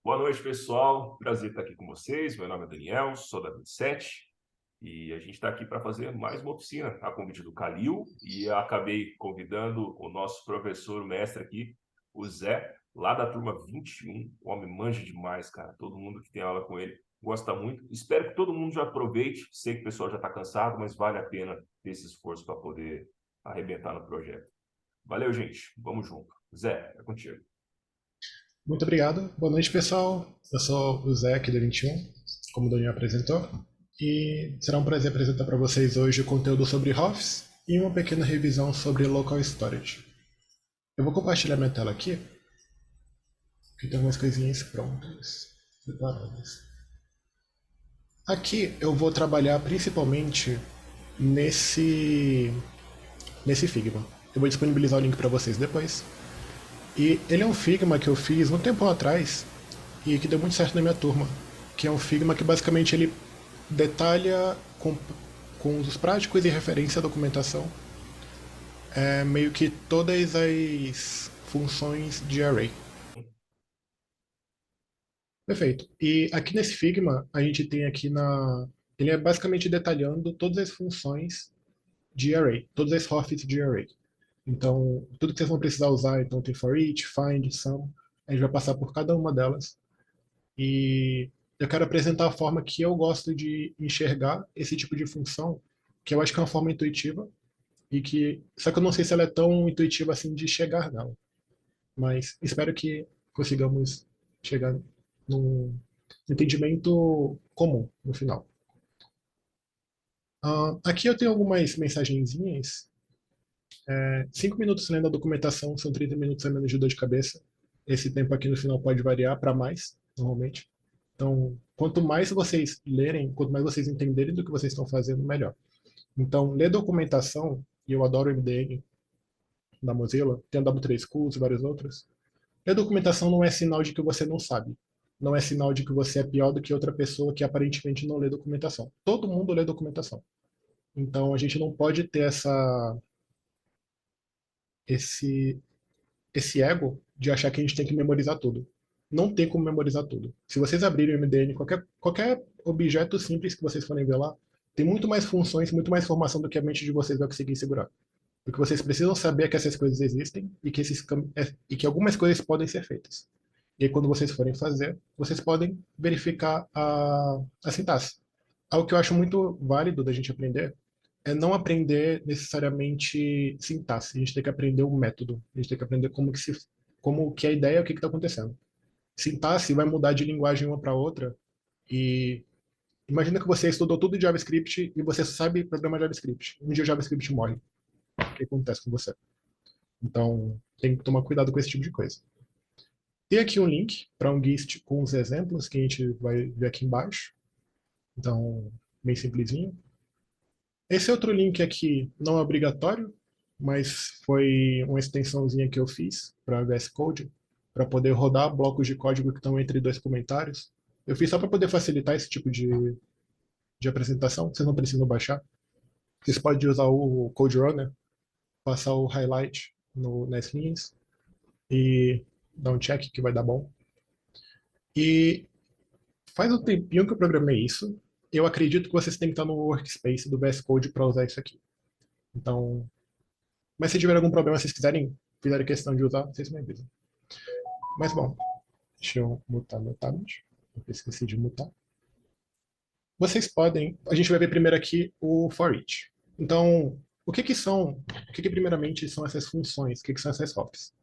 Boa noite, pessoal. Prazer estar aqui com vocês. Meu nome é Daniel, sou da 27 e a gente está aqui para fazer mais uma oficina a convite do Calil e acabei convidando o nosso professor, o mestre aqui, o Zé, lá da turma 21. O homem manja demais, cara. Todo mundo que tem aula com ele gosta muito. Espero que todo mundo já aproveite. Sei que o pessoal já está cansado, mas vale a pena ter esse esforço para poder arrebentar no projeto. Valeu, gente. Vamos junto. Zé, é contigo. Muito obrigado. Boa noite, pessoal. Eu sou o Zé aqui do 21, como o Daniel apresentou. E será um prazer apresentar para vocês hoje o conteúdo sobre ROFs e uma pequena revisão sobre Local Storage. Eu vou compartilhar minha tela aqui, que tem umas coisinhas prontas, preparadas. Aqui eu vou trabalhar principalmente nesse Figma. Eu vou disponibilizar o link para vocês depois. E ele é um Figma que eu fiz um tempo atrás e que deu muito certo na minha turma, que é um Figma que basicamente ele detalha com usos práticos e referência à documentação meio que todas as funções de array. Perfeito. E aqui nesse Figma, a gente tem aqui na... Ele é basicamente detalhando todas as funções de array, todas as hofs de array. Então, tudo que vocês vão precisar usar, então tem for each, find, sum, a gente vai passar por cada uma delas. E eu quero apresentar a forma que eu gosto de enxergar esse tipo de função, que eu acho que é uma forma intuitiva, e que só que eu não sei se ela é tão intuitiva assim de chegar nela. Mas espero que consigamos chegar num entendimento comum no final. Aqui eu tenho algumas mensagenzinhas. 5 minutos lendo a documentação são 30 minutos a menos de dor de cabeça. Esse tempo aqui no final pode variar para mais, normalmente. Então, quanto mais vocês lerem, quanto mais vocês entenderem do que vocês estão fazendo, melhor. Então, ler documentação, e eu adoro o MDN da Mozilla, tem a W3Schools e vários outros. Ler documentação não é sinal de que você não sabe. Não é sinal de que você é pior do que outra pessoa que aparentemente não lê documentação. Todo mundo lê documentação. Então, a gente não pode ter esse, esse ego de achar que a gente tem que memorizar tudo. Não tem como memorizar tudo. Se vocês abrirem o MDN, qualquer objeto simples que vocês forem ver lá, tem muito mais funções, muito mais informação do que a mente de vocês vai conseguir segurar. Porque vocês precisam saber que essas coisas existem e e que algumas coisas podem ser feitas. E aí, quando vocês forem fazer, vocês podem verificar a sintaxe. Algo que eu acho muito válido da gente aprender é não aprender necessariamente sintaxe. A gente tem que aprender o método. A gente tem que aprender como que é a ideia, o que está acontecendo. Sintaxe vai mudar de linguagem uma para outra. E imagina que você estudou tudo de JavaScript e você sabe programar JavaScript. Um dia o JavaScript morre. O que acontece com você? Então, tem que tomar cuidado com esse tipo de coisa. Tem aqui um link para um GIST com os exemplos que a gente vai ver aqui embaixo. Então, bem simplesinho. Esse outro link aqui não é obrigatório, mas foi uma extensãozinha que eu fiz para VS Code, para poder rodar blocos de código que estão entre dois comentários. Eu fiz só para poder facilitar esse tipo de apresentação, vocês não precisam baixar. Vocês podem usar o Code Runner, passar o highlight nas linhas e dar um check que vai dar bom. E faz um tempinho que eu programei isso. Eu acredito que vocês têm que estar no workspace do VS Code para usar isso aqui. Então, mas se tiver algum problema, vocês quiserem, fizerem questão de usar, vocês me avisam. Mas bom, deixa eu mutar meu tablet. Eu esqueci de mutar. Vocês podem. A gente vai ver primeiro aqui o for each. Então, o que primeiramente são essas funções? O que são essas hofs?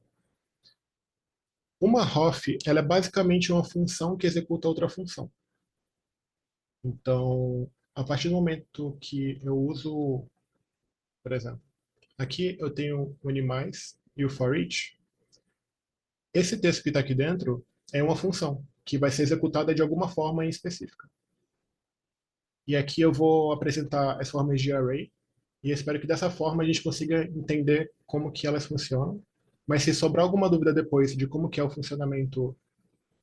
Uma hof, ela é basicamente uma função que executa outra função. Então, a partir do momento que eu uso, por exemplo, aqui eu tenho o animais e o for each. Esse texto que está aqui dentro é uma função que vai ser executada de alguma forma em específica. E aqui eu vou apresentar as formas de array e espero que dessa forma a gente consiga entender como que elas funcionam. Mas se sobrar alguma dúvida depois de como que é o funcionamento,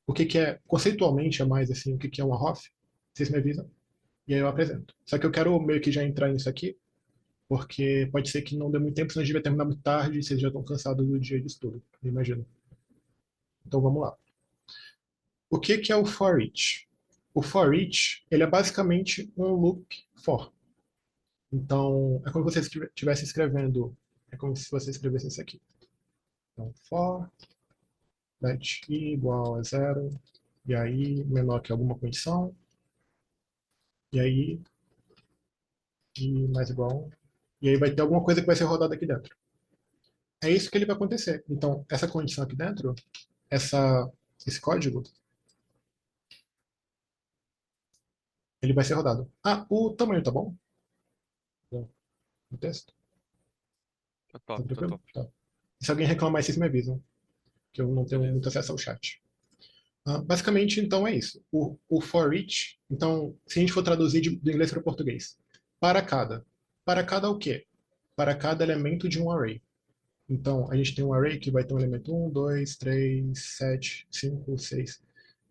o que que é conceitualmente é mais assim, o que que é uma ROF, vocês me avisam e aí eu apresento. Só que eu quero meio que já entrar nisso aqui, porque pode ser que não dê muito tempo, senão a gente vai terminar muito tarde e vocês já estão cansados do dia de estudo, eu imagino. Então vamos lá. O que que é o for each? O for each, ele é basicamente um loop for. Então, é como se você estivesse escrevendo, é como se você escrevesse isso aqui. Então, for let i igual a zero, e aí menor que alguma condição, e aí i mais igual a 1, e aí vai ter alguma coisa que vai ser rodada aqui dentro. É isso que ele vai acontecer. Então, essa condição aqui dentro, esse código, ele vai ser rodado. Ah, o tamanho tá bom? O texto? Tá Tá top, tá tranquilo? top. Tá. Se alguém reclamar, vocês me avisam, que eu não tenho Beleza. muito acesso ao chat. Basicamente, então, é isso. O for each, então, se a gente for traduzir do inglês para o português, para cada. Para cada o quê? Para cada elemento de um array. Então, a gente tem um array que vai ter um elemento 1, 2, 3, 7, 5, 6,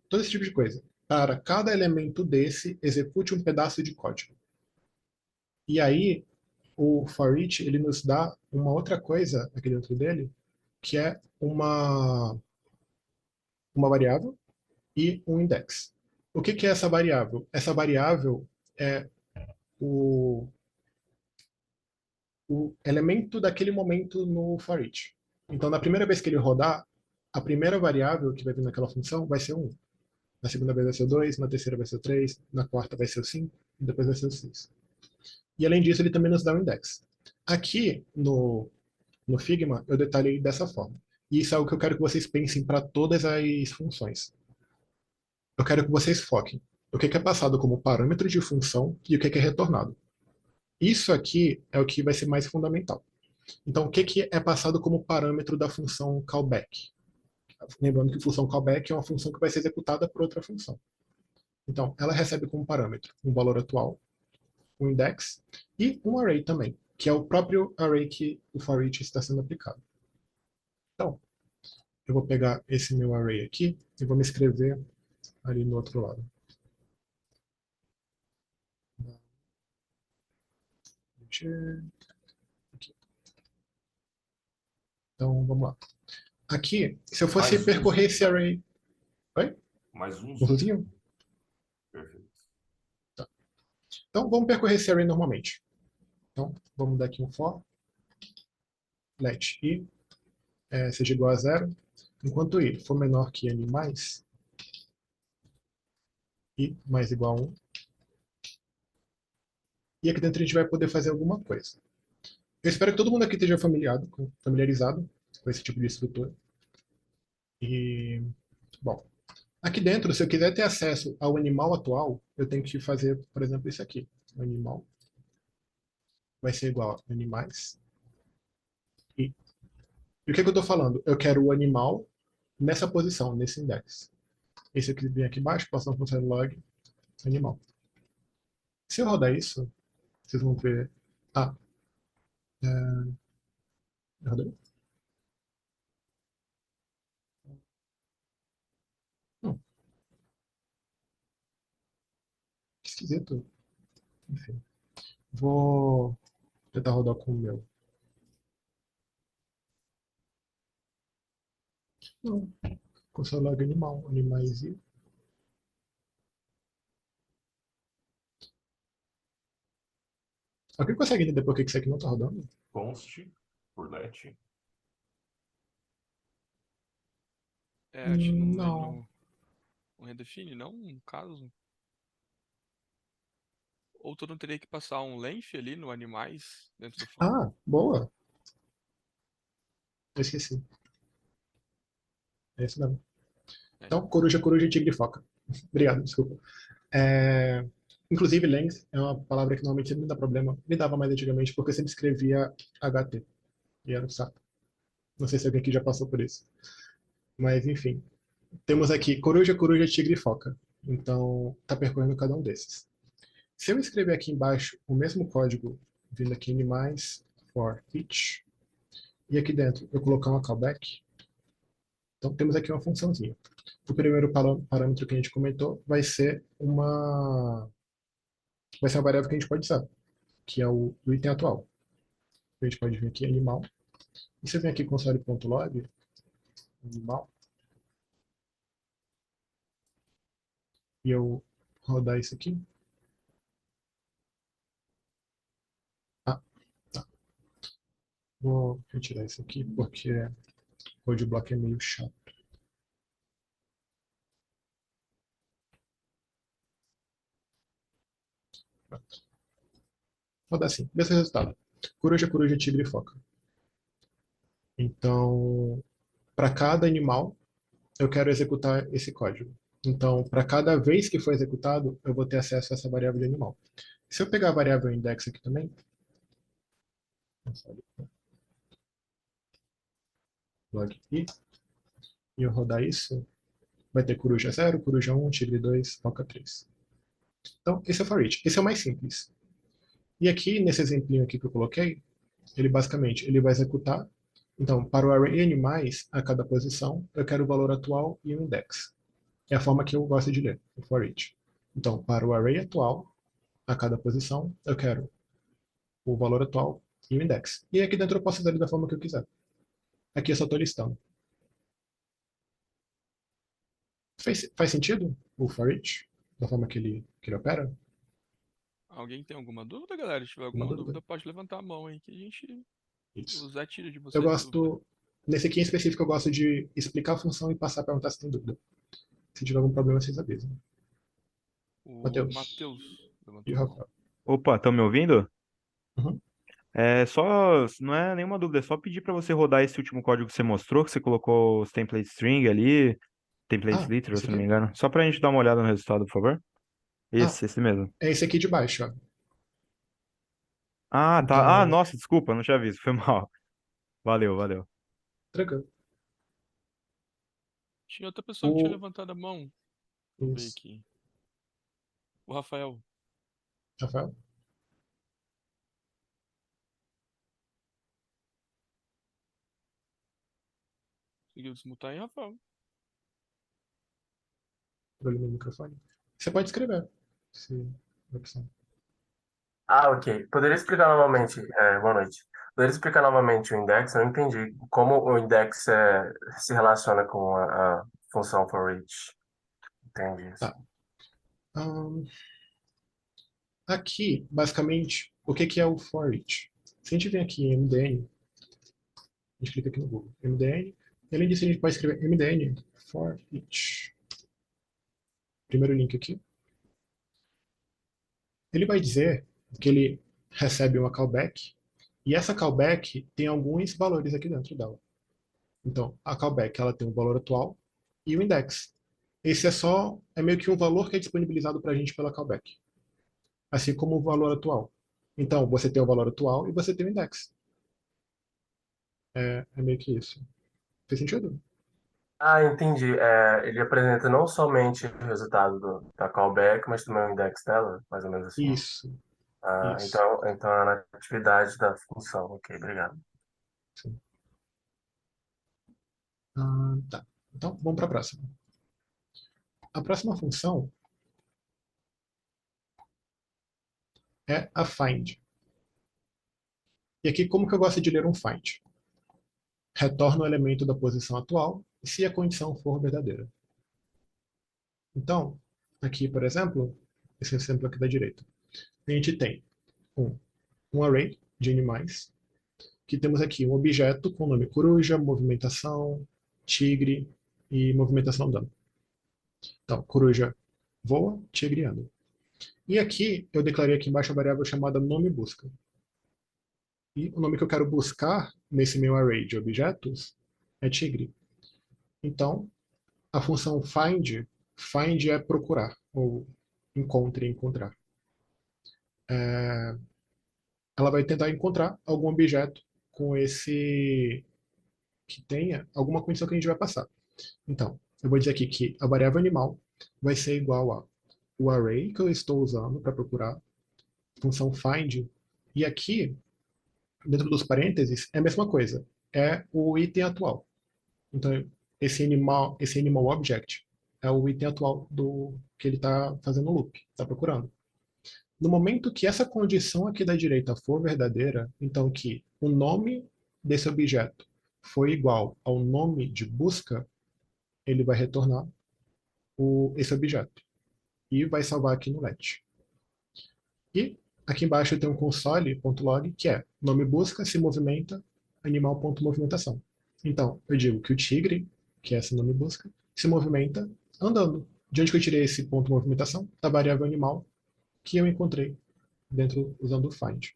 todo esse tipo de coisa. Para cada elemento desse, execute um pedaço de código. E aí, o for each, ele nos dá uma outra coisa aqui dentro dele, que é uma variável e um index. O que que é essa variável? Essa variável é o, o elemento daquele momento no for each. Então, na primeira vez que ele rodar, a primeira variável que vai vir naquela função vai ser 1. Na segunda vez vai ser o 2, na terceira vai ser o 3, na quarta vai ser o 5, e depois vai ser o 6. E além disso, ele também nos dá um index. Aqui no Figma, eu detalhei dessa forma. E isso é algo que eu quero que vocês pensem para todas as funções. Eu quero que vocês foquem. O que é passado como parâmetro de função e o que é retornado. Isso aqui é o que vai ser mais fundamental. Então, o que é passado como parâmetro da função callback? Lembrando que função callback é uma função que vai ser executada por outra função. Então, ela recebe como parâmetro um valor atual, um index e um array também, que é o próprio array que o for each está sendo aplicado. Então, eu vou pegar esse meu array aqui e vou me escrever ali no outro lado. Então, vamos lá. Aqui, se eu fosse Mais percorrer umzinho, esse tá? array... Oi? Mais umzinho. Umzinho? Perfeito. Tá. Então, vamos percorrer esse array normalmente. Então, vamos dar aqui um for, let i seja igual a zero, enquanto i for menor que n mais, i mais igual a 1. E aqui dentro a gente vai poder fazer alguma coisa. Eu espero que todo mundo aqui esteja familiarizado com esse tipo de estrutura. E, bom, aqui dentro, se eu quiser ter acesso ao animal atual, eu tenho que fazer, por exemplo, isso aqui. O animal vai ser igual a animais. E o que eu estou falando? Eu quero o animal nessa posição, nesse index. Esse aqui vem aqui embaixo, posso função log animal. Se eu rodar isso, vocês vão ver. Ah, eu rodei? Não, que esquisito. Enfim, vou tentar rodar com o meu. Não, console log animal, animais e. Alguém consegue entender por que isso aqui não tá rodando? Const por let. Acho que Não. não redefine, não, no caso. Ou tu não teria que passar um length ali no animais dentro do for? Ah, boa. Eu esqueci. É isso mesmo. É. Então, coruja, coruja, tigre e foca. Obrigado, desculpa. É, inclusive, length é uma palavra que normalmente sempre me dá problema. Me dava mais antigamente, porque eu sempre escrevia HT. E era um saco. Não sei se alguém aqui já passou por isso. Mas, enfim. Temos aqui coruja, coruja, tigre e foca. Então, está percorrendo cada um desses. Se eu escrever aqui embaixo o mesmo código, vindo aqui em animais, for each, e aqui dentro eu colocar uma callback, então temos aqui uma funçãozinha. O primeiro parâmetro que a gente comentou vai ser uma variável que a gente pode usar, que é o item atual. A gente pode vir aqui animal, e você vem aqui console.log, animal, e eu rodar isso aqui. Ah, tá. Vou retirar isso aqui porque o code block é meio chato. Pronto. Vou dar assim. Desse resultado. Coruja, coruja, tigre e foca. Então, para cada animal, eu quero executar esse código. Então, para cada vez que for executado, eu vou ter acesso a essa variável de animal. Se eu pegar a variável index aqui também, log i, e eu rodar isso, vai ter coruja 0, coruja 1, tigre 2, foca 3. Então, esse é o for each. Esse é o mais simples. E aqui, nesse exemplinho aqui que eu coloquei, ele basicamente ele vai executar. Então, para o array animais, a cada posição, eu quero o valor atual e o index. É a forma que eu gosto de ler, o for each. Então, para o array atual, a cada posição, eu quero o valor atual e o index. E aqui dentro eu posso usar ele da forma que eu quiser. Aqui eu só estou listando. Faz sentido o for each? Da forma que ele opera? Alguém tem alguma dúvida, galera? Se tiver Uma alguma dúvida? dúvida, pode levantar a mão aí que a gente. O Isso. Zé tira de Eu vocês a dúvida. gosto, nesse aqui em específico, eu gosto de explicar a função e passar a perguntar se tem dúvida. Se tiver algum problema, vocês avisam. O Matheus Matheus e levantou o a mão. Rafael. Opa, estão me ouvindo? Uhum. É só, não é nenhuma dúvida, é só pedir para você rodar esse último código que você mostrou, que você colocou os template string ali, template Ah, literal, esse se não me aqui? engano. Só pra gente dar uma olhada no resultado, por favor. Ah, Esse mesmo. é esse aqui de baixo, ó. Ah, tá. Ah, Então, nossa, desculpa, não tinha visto, foi mal. Valeu, valeu. tranquilo. Tinha outra pessoa que tinha O, levantado a mão. Deixa eu ver isso. aqui. O Rafael. Rafael? Conseguiu desmutar aí, Rafael? Problema no microfone. Você pode escrever, se opção. Ah, ok. Poderia explicar novamente, boa noite. Poderia explicar novamente o index? Eu não entendi como o index se relaciona com a função for each. Entendi isso. Tá. Ahn, aqui, basicamente, o que é o for each? Se a gente vem aqui em MDN, a gente clica aqui no Google, MDN, e além disso a gente pode escrever MDN for each. Primeiro link aqui. Ele vai dizer que ele recebe uma callback, e essa callback tem alguns valores aqui dentro dela. Então, a callback ela tem o valor atual e o index. Esse é meio que um valor que é disponibilizado para a gente pela callback, assim como o valor atual. Então, você tem o valor atual e você tem o index. É meio que isso. Fez sentido? Ah, entendi. Ele apresenta não somente o resultado da callback, mas também o index dela, mais ou menos assim. Isso, Ah, isso. então é na atividade da função. Ok, obrigado. Sim. Tá. Então, vamos para a próxima. A próxima função é a find. E aqui, como que eu gosto de ler um find? Retorna o elemento da posição atual se a condição for verdadeira. Então, aqui, por exemplo, esse exemplo aqui da direita, a gente tem um array de animais, que temos aqui um objeto com o nome coruja, movimentação, tigre e movimentação andando. Então, coruja voa, tigre anda. E aqui, eu declarei aqui embaixo a variável chamada nome busca. E o nome que eu quero buscar nesse meu array de objetos é tigre. Então, a função find é procurar, ou encontre, encontrar. Ela vai tentar encontrar algum objeto com esse que tenha alguma condição que a gente vai passar. Então, eu vou dizer aqui que a variável animal vai ser igual a o array que eu estou usando para procurar, função find, e aqui, dentro dos parênteses, é a mesma coisa, é o item atual. Então, esse animal object é o item atual do que ele está fazendo o loop, está procurando. No momento que essa condição aqui da direita for verdadeira, então que o nome desse objeto foi igual ao nome de busca, ele vai retornar esse objeto. e vai salvar aqui no let. E aqui embaixo tem um console.log, que é nome busca, se movimenta, animal.movimentação. Então, eu digo que o tigre, que é esse nome busca, se movimenta andando. De onde que eu tirei esse ponto de movimentação? Da variável animal que eu encontrei dentro usando o find.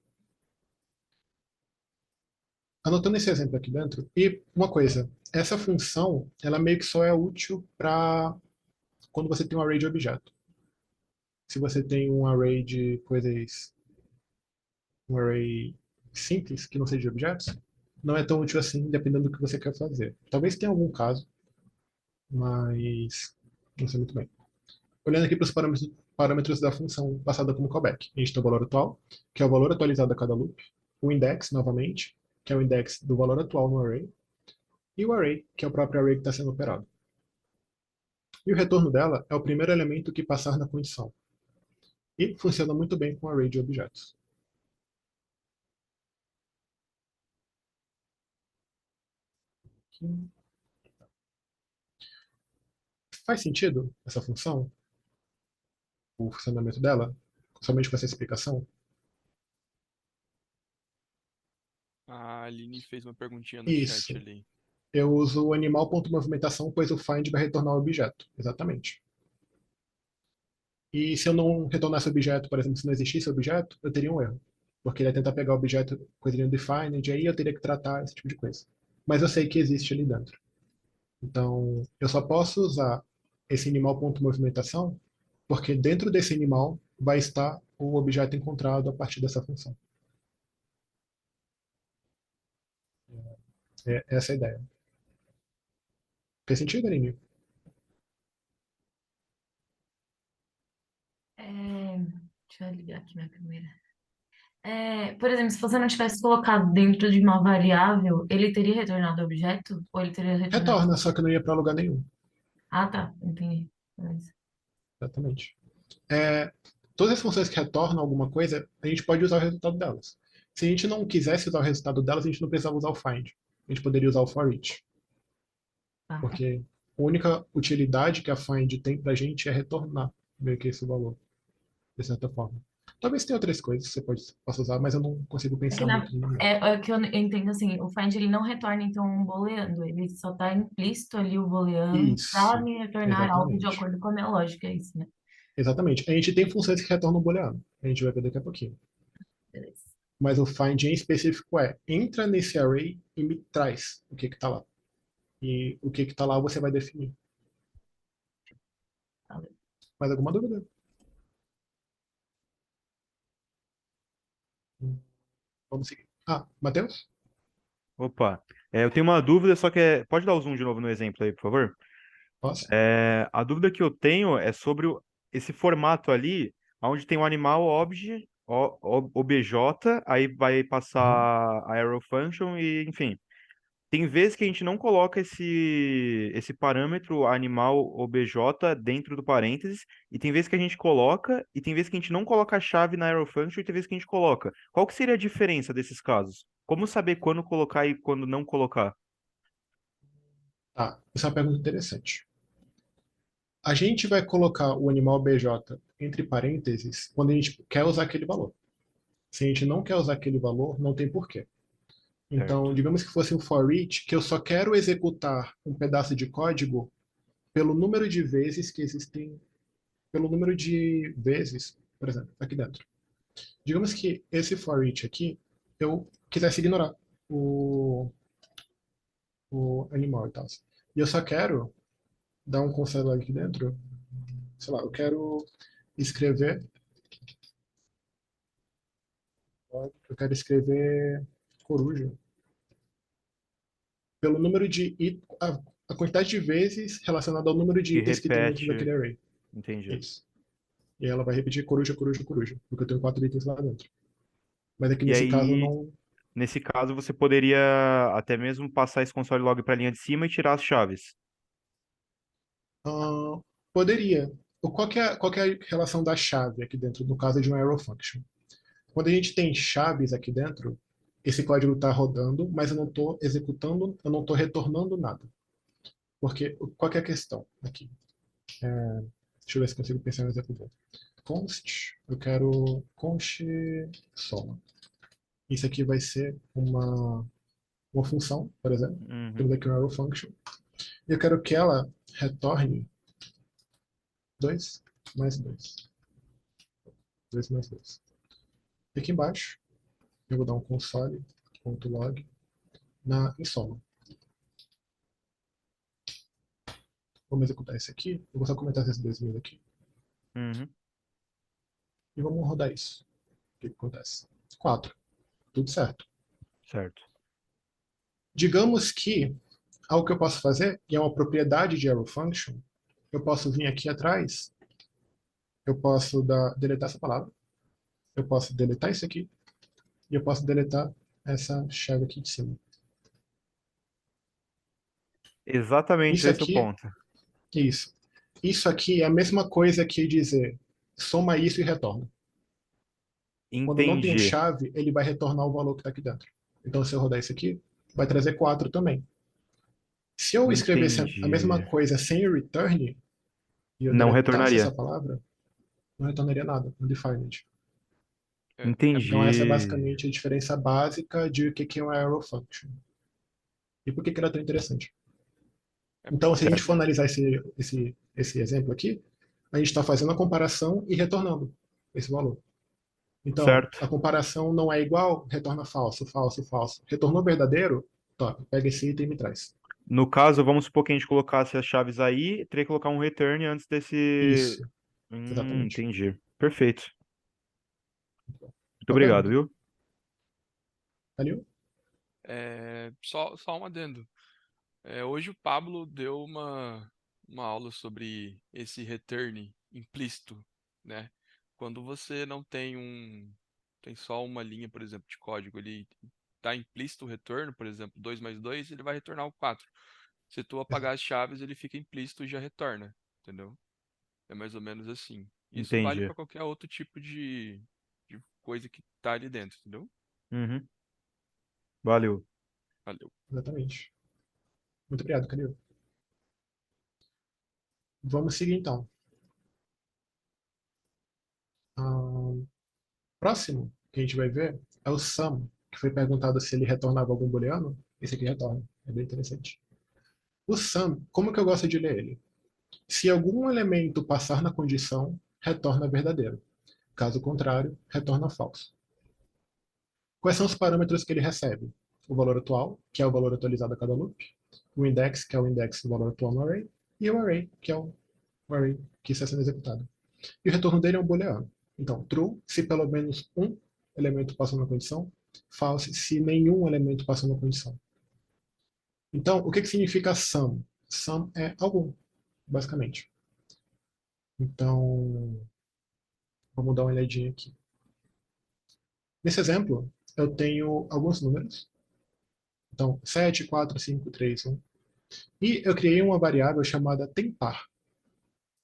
Anotando esse exemplo aqui dentro, e uma coisa, essa função, ela meio que só é útil para quando você tem um array de objeto. Se você tem um array de coisas, um array simples, que não seja de objetos, não é tão útil assim, dependendo do que você quer fazer. Talvez tenha algum caso, mas não sei muito bem. Olhando aqui para os parâmetros da função passada como callback, a gente tem o valor atual, que é o valor atualizado a cada loop, o index, novamente, que é o index do valor atual no array, e o array, que é o próprio array que está sendo operado. E o retorno dela é o primeiro elemento que passar na condição. E funciona muito bem com o array de objetos. Faz sentido essa função? O funcionamento dela? Somente com essa explicação? A Aline fez uma perguntinha no Isso. chat ali. Eu uso o animal.movimentação, pois o find vai retornar o objeto. Exatamente. E se eu não retornasse o objeto, por exemplo, se não existisse o objeto, eu teria um erro. Porque ele ia tentar pegar o objeto coisinha defined, e aí eu teria que tratar esse tipo de coisa. Mas eu sei que existe ali dentro. Então, eu só posso usar esse animal.movimentação porque dentro desse animal vai estar o objeto encontrado a partir dessa função. É essa a ideia. Fez sentido, Aline? Deixa eu ligar aqui minha câmera. Por exemplo, se você não tivesse colocado dentro de uma variável, ele teria retornado o objeto? Ou ele teria retornado? Retorna, só que não ia para lugar nenhum. Ah, tá. Entendi. Beleza. Exatamente. Todas as funções que retornam alguma coisa, a gente pode usar o resultado delas. Se a gente não quisesse usar o resultado delas, a gente não precisava usar o find. A gente poderia usar o for each. Tá. Porque a única utilidade que a find tem pra gente é retornar meio que esse valor, de certa forma. Talvez tenha outras coisas que você possa usar, mas eu não consigo É que, pensar muito no momento. é que eu entendo assim, o find ele não retorna então um booleano, ele só tá implícito ali o booleano para Isso, me retornar algo de exatamente. acordo com a minha lógica, é isso, né? Exatamente. A gente tem funções que retornam booleano. A gente vai ver daqui a pouquinho. Beleza. Mas o find em específico entra nesse array e me traz o que está lá. E o que está lá você vai definir. Valeu. Mais alguma dúvida? Vamos seguir. Matheus? Opa, eu tenho uma dúvida, só que pode dar o zoom de novo no exemplo aí, por favor? Posso? A dúvida que eu tenho é sobre esse formato ali, onde tem o animal obj, aí vai passar Uhum. a arrow function e, enfim. Tem vezes que a gente não coloca esse parâmetro animal obj dentro do parênteses, e tem vezes que a gente coloca, e tem vezes que a gente não coloca a chave na arrow function, e tem vezes que a gente coloca. Qual que seria a diferença desses casos? Como saber quando colocar e quando não colocar? Tá, essa é uma pergunta interessante. A gente vai colocar o animal BJ entre parênteses quando a gente quer usar aquele valor. Se a gente não quer usar aquele valor, não tem porquê. Certo. Então, digamos que fosse um for each, que eu só quero executar um pedaço de código pelo número de vezes que existem, pelo número de vezes, por exemplo, aqui dentro. Digamos que esse for each aqui, eu quisesse ignorar o, o animal e tal. E eu só quero dar um console aqui dentro, sei lá, eu quero escrever, eu quero escrever coruja pelo número de a quantidade de vezes relacionada ao número de Que itens que tem dentro repete, daquele array. entendi. Isso. E ela vai repetir coruja, coruja, coruja, porque eu tenho 4 itens lá dentro. Mas aqui E nesse caso aí, não. nesse caso, você poderia até mesmo passar esse console log para a linha de cima e tirar as chaves. ah, Poderia. Qual que é a relação da chave aqui dentro, no caso de um arrow function? Quando a gente tem chaves aqui dentro, esse código está rodando, mas eu não estou executando, eu não estou retornando nada. Porque qual que é a questão aqui? Deixa eu ver se consigo pensar em um exemplo bom. Const, eu quero const soma. Isso aqui vai ser uma função, por exemplo. Uhum. Temos aqui uma arrow function. E eu quero que ela retorne 2 mais 2. 2 mais 2. E aqui embaixo, eu vou dar um console.log em soma. Vamos executar esse aqui. Eu vou só comentar esses dois linhas aqui. Uhum. E vamos rodar isso. O que acontece? 4. Tudo certo. Certo. Digamos que algo que eu posso fazer, e é uma propriedade de arrow function, eu posso vir aqui atrás, eu posso deletar essa palavra, eu posso deletar isso aqui, e eu posso deletar essa chave aqui de cima. Exatamente Isso esse é o aqui, ponto. isso. Isso aqui é a mesma coisa que dizer soma isso e retorna. Quando não tem Entendi. chave, ele vai retornar o valor que está aqui dentro. Então, se eu rodar isso aqui, vai trazer 4 também. Se eu escrevesse a mesma Entendi. coisa sem return, e eu Não deletasse essa retornaria. palavra, não retornaria nada, undefined. É, Então, essa é Entendi. basicamente a diferença básica de o que é uma arrow function. E por que ela é tão interessante? Então, se a gente for Certo. analisar esse exemplo aqui, a gente está fazendo a comparação e retornando esse valor. Então, Certo. a comparação não é igual, retorna falso, falso, falso. Retornou verdadeiro, top, pega esse item e me traz. No caso, vamos supor que a gente colocasse as chaves aí, teria que colocar um return antes desse. Isso, exatamente. Entendi. Perfeito. Muito Qual a obrigado, pergunta? viu? Valeu? só um adendo. Hoje o Pablo deu uma aula sobre esse return implícito, né? Quando você não tem só uma linha, por exemplo, de código, ele está implícito o retorno, por exemplo, 2 mais 2, ele vai retornar o 4. Se tu apagar as chaves, ele fica implícito e já retorna, entendeu? É mais ou menos assim. Isso vale Entendi. para qualquer outro tipo de coisa que tá ali dentro, entendeu? Uhum. Valeu. Valeu. Exatamente. Muito obrigado, Calil. Vamos seguir então. Ah, próximo que a gente vai ver é o sum, que foi perguntado se ele retornava algum booleano. Esse aqui retorna. É bem interessante. O sum, como que eu gosto de ler ele? Se algum elemento passar na condição, retorna verdadeiro. Caso contrário, retorna falso. Quais são os parâmetros que ele recebe? O valor atual, que é o valor atualizado a cada loop, o index, que é o index do valor atual no array, e o array, que é o array que está sendo executado. E o retorno dele é um booleano. Então, true, se pelo menos um elemento passou na condição, false, se nenhum elemento passou na condição. Então, o que significa sum? Sum é algum, basicamente. Então, vamos dar uma olhadinha aqui. Nesse exemplo, eu tenho alguns números. Então, 7, 4, 5, 3, 1. E eu criei uma variável chamada tempar.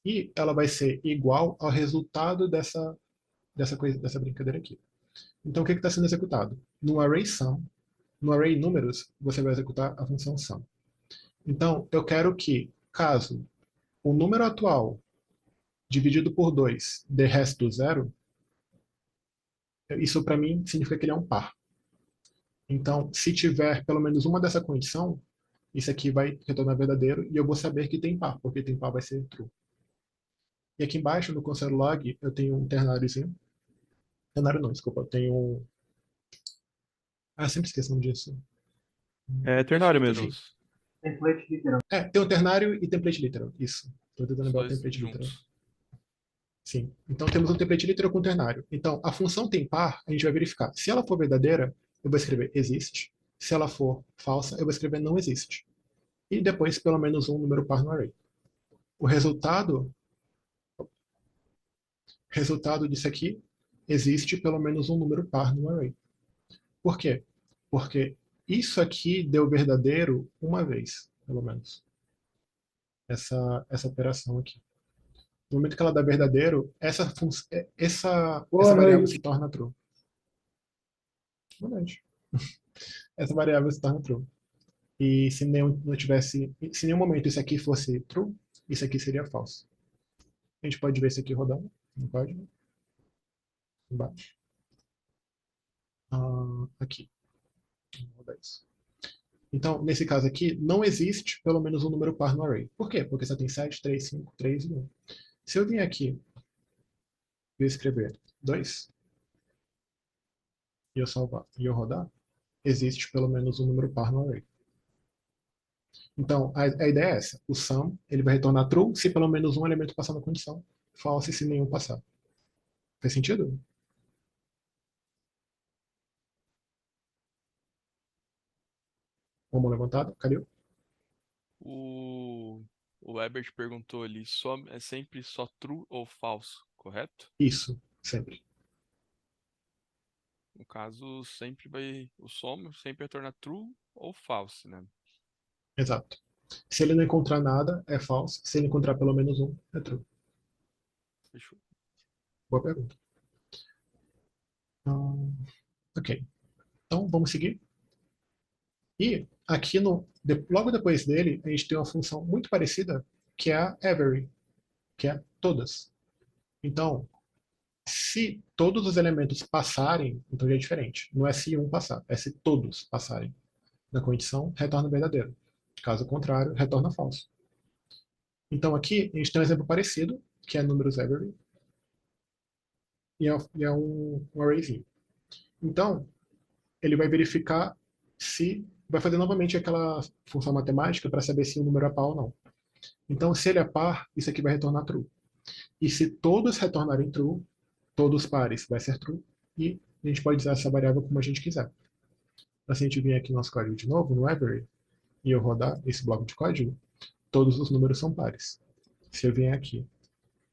E ela vai ser igual ao resultado dessa brincadeira aqui. Então, o que está sendo executado? No array sum, no array números, você vai executar a função sum. Então, eu quero que, caso o número atual dividido por 2 dê resto zero, isso para mim significa que ele é um par. Então, se tiver pelo menos uma dessa condição, isso aqui vai retornar verdadeiro e eu vou saber que tem par, porque tem par vai ser true. E aqui embaixo, no console log, eu tenho um ternáriozinho. Ternário não, desculpa, eu tenho um... Ah, sempre esqueço o nome disso. É Template ternário mesmo. Enfim. literals. Tem um ternário e template literal, isso. Estou tentando Os lembrar o dois template literal. juntos. Sim. Então temos um template literal com ternário. Então, a função tempar, a gente vai verificar. Se ela for verdadeira, eu vou escrever existe. Se ela for falsa, eu vou escrever não existe. E depois, pelo menos um número par no array. O resultado disso aqui, existe pelo menos um número par no array. Por quê? Porque isso aqui deu verdadeiro uma vez, pelo menos. Essa operação aqui. No momento que ela dá verdadeiro, essa variável se torna true. Boa noite. Essa variável se torna true. E se nenhum momento isso aqui fosse true, isso aqui seria falso. A gente pode ver isso aqui rodando. Não pode? Embaixo. Aqui. Vou rodar isso. Então, nesse caso aqui, não existe pelo menos um número par no array. Por quê? Porque só tem 7, 3, 5, 3 e 1. Se eu vir aqui e escrever 2, e eu salvar e eu rodar, existe pelo menos um número par no array. Então, a ideia é essa. O sum ele vai retornar true se pelo menos um elemento passar na condição, false se nenhum passar. Faz sentido? Mão levantada? Cadê? O, o Ebert perguntou ali, é sempre só true ou falso, correto? Isso, sempre. No caso, sempre vai. O soma sempre retorna true ou false, né? Exato. Se ele não encontrar nada, é false. Se ele encontrar pelo menos um, é true. Fechou. Boa pergunta. Ok. Então, vamos seguir. E aqui, logo depois dele, a gente tem uma função muito parecida, que é a every, que é todas. Então, se todos os elementos passarem, então já é diferente. Não é se um passar, é se todos passarem. Na condição, retorna verdadeiro. Caso contrário, retorna falso. Então aqui a gente tem um exemplo parecido, que é números every, e é um arrayzinho. Então, ele vai verificar se... Vai fazer novamente aquela função matemática para saber se o número é par ou não. Então, se ele é par, isso aqui vai retornar true. E se todos retornarem true, todos pares vai ser true, e a gente pode usar essa variável como a gente quiser. Então, se a gente vir aqui no nosso código de novo, no every, e eu rodar esse bloco de código, todos os números são pares. Se eu vier aqui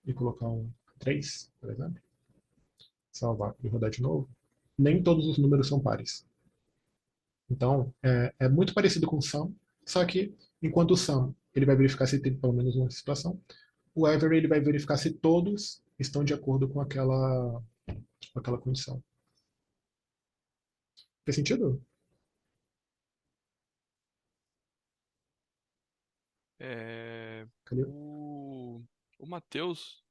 e colocar um 3, por exemplo, salvar e rodar de novo, nem todos os números são pares. Então, é muito parecido com o sum, só que enquanto o sum ele vai verificar se tem pelo menos uma situação, o every ele vai verificar se todos estão de acordo com aquela condição. Faz sentido? Cadê? O Matheus,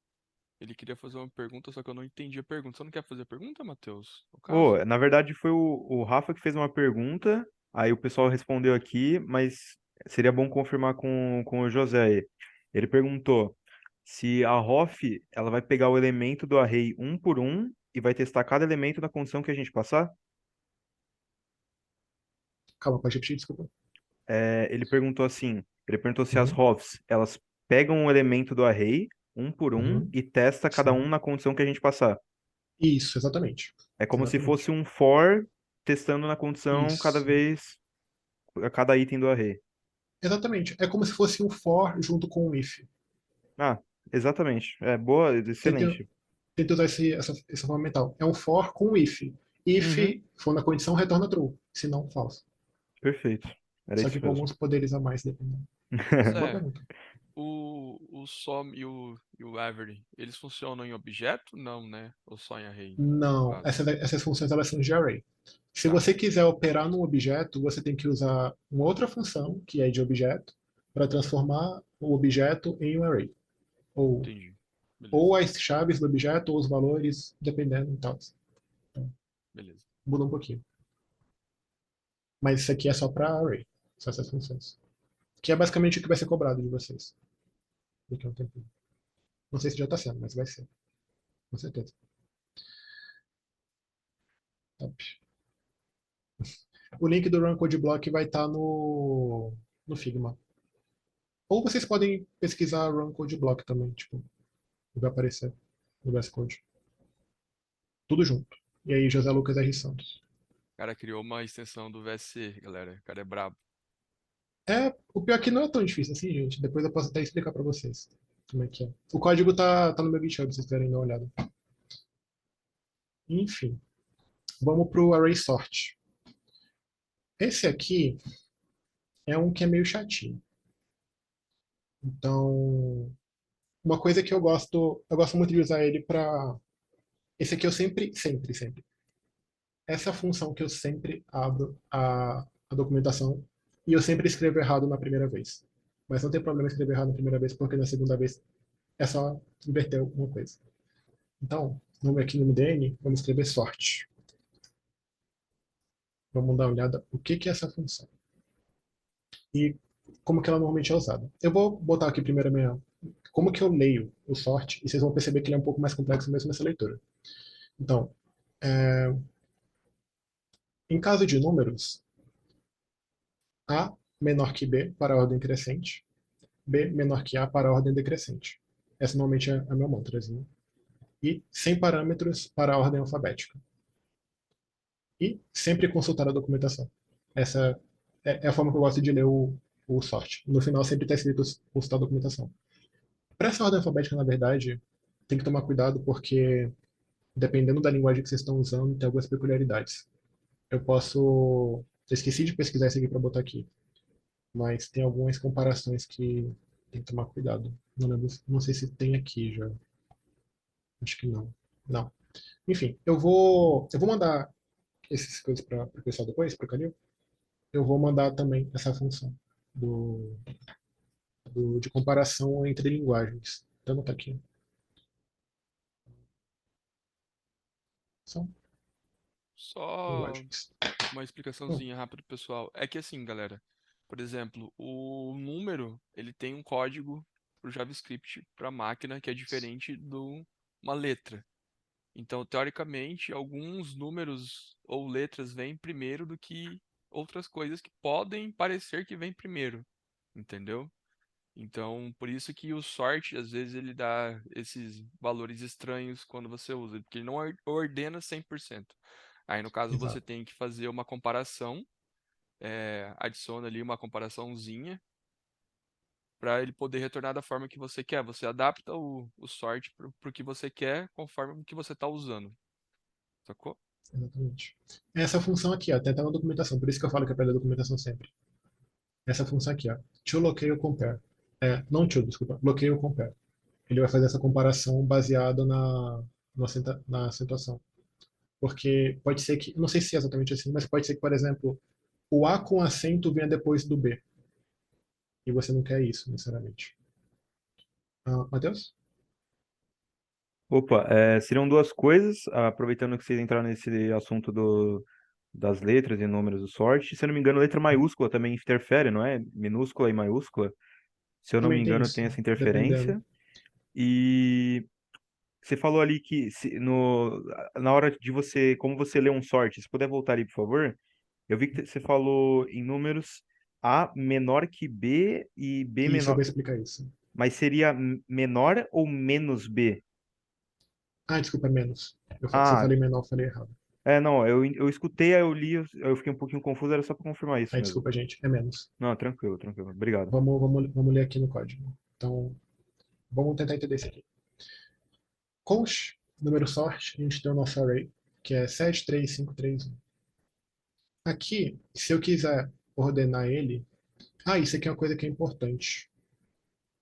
ele queria fazer uma pergunta, só que eu não entendi a pergunta. Você não quer fazer a pergunta, Matheus? No caso? Na verdade, foi o Rafa que fez uma pergunta, aí o pessoal respondeu aqui, mas seria bom confirmar com o José aí. Ele perguntou se a ROF ela vai pegar o elemento do array um por um e vai testar cada elemento na condição que a gente passar? Calma, pode repetir, desculpa. Ele perguntou se as Uhum, ROFs elas pegam um elemento do array um por um uhum, e testa cada um sim. na condição que a gente passar. Isso, exatamente. É como se fosse Exatamente. um for testando na condição cada Isso. vez, a cada item do array. Exatamente. É como se fosse um for junto com um if. Ah, exatamente. É boa, Tenta, excelente. tenta usar essa forma mental. É um for com um if. Uhum, If for na condição, retorna true. Se não, false. perfeito. Era Só isso que com mesmo. alguns poderes a mais, dependendo. Mas boa Zé, pergunta. o SOM e o Every, eles funcionam em objeto? Não, né? Ou só em array, no Não, caso? essas funções elas são de array. Se Tá, você quiser operar num objeto, você tem que usar uma outra função, que é de objeto, para transformar o objeto em um array. Ou, entendi. ou Beleza, as chaves do objeto, ou os valores, dependendo e tal. Então, beleza. muda um pouquinho. Mas isso aqui é só para array. Só essas funções. Que é basicamente o que vai ser cobrado de vocês. Daqui a um tempinho. Não sei se já está sendo, mas vai ser. Com certeza. Top. O link do Run Code Block vai estar no Figma. Ou vocês podem pesquisar Run Code Block também, tipo, vai aparecer no VS Code. Tudo junto. E aí, José Lucas R. Santos. O cara criou uma extensão do VSC, galera. O cara é brabo. O pior é que não é tão difícil assim, gente. Depois eu posso até explicar para vocês como é que é. O código tá no meu GitHub, se vocês quiserem dar uma olhada. Enfim, vamos pro Array Sort. Esse aqui é um que é meio chatinho. Então, uma coisa que eu gosto muito de usar ele para... Esse aqui eu sempre. Essa função que eu sempre abro a documentação e eu sempre escrevo errado na primeira vez. Mas não tem problema escrever errado na primeira vez, porque na segunda vez é só inverter alguma coisa. Então, aqui no MDN, vamos escrever sorte. Vamos dar uma olhada o que é essa função e como que ela normalmente é usada. Eu vou botar aqui primeiro como que eu leio o sorte, e vocês vão perceber que ele é um pouco mais complexo mesmo nessa leitura. Então, em caso de números, A menor que B para a ordem crescente, B menor que A para a ordem decrescente. Essa normalmente é a minha mantrazinha. E sem parâmetros para a ordem alfabética. E sempre consultar a documentação. Essa é a forma que eu gosto de ler o sorte. No final sempre está escrito consultar a documentação. Para essa ordem alfabética, na verdade, tem que tomar cuidado porque, dependendo da linguagem que vocês estão usando, tem algumas peculiaridades. Eu esqueci de pesquisar isso aqui para botar aqui, mas tem algumas comparações que tem que tomar cuidado. Não lembro, não sei se tem aqui já. Acho que não. Não. Enfim, eu vou mandar essas coisas para o pessoal depois, para o Calil. Eu vou mandar também essa função do, de comparação entre linguagens. Então, tá aqui. São Só linguagens. uma explicaçãozinha rápida, pessoal. É que assim, galera, por exemplo, o número, ele tem um código pro JavaScript para máquina que é diferente de uma letra. Então, teoricamente, alguns números ou letras vêm primeiro do que outras coisas que podem parecer que vêm primeiro, entendeu? Então, por isso que o sort, às vezes, ele dá esses valores estranhos quando você usa, porque ele não ordena 100%. Aí, no caso, você Exato. tem que fazer uma comparação, adiciona ali uma comparaçãozinha para ele poder retornar da forma que você quer. Você adapta o sort para o que você quer conforme o que você está usando, sacou? Exatamente. Essa função aqui, ó, até tá na documentação, por isso que eu falo que é pela documentação sempre. Essa função aqui, ó, toLocateCompare. Não to, desculpa, LocateCompare. Ele vai fazer essa comparação baseada na acentuação. Porque pode ser que, não sei se é exatamente assim, mas pode ser que, por exemplo, o A com acento venha depois do B. E você não quer isso, necessariamente. Matheus? Opa, seriam duas coisas, aproveitando que vocês entraram nesse assunto das letras e números do sorte. Se eu não me engano, letra maiúscula também interfere, não é? Minúscula e maiúscula. Se eu não me Também tem engano, tem isso, essa dependendo. interferência. E você falou ali que na hora de você, como você lê um sorte, se puder voltar ali, por favor. Eu vi que você falou em números A menor que B e B Isso, eu menor. vou explicar isso. Mas seria menor ou menos B? Desculpa, é menos. Se eu Ah, falei menor, eu falei errado. não, eu escutei, aí eu li, eu fiquei um pouquinho confuso, era só para confirmar isso mesmo. Desculpa, gente, é menos. Não, tranquilo, tranquilo. Obrigado. Vamos ler aqui no código. Então, vamos tentar entender isso aqui. Const, número sorte, a gente tem o nosso array, que é 73531. Aqui, se eu quiser ordenar ele. Isso aqui é uma coisa que é importante.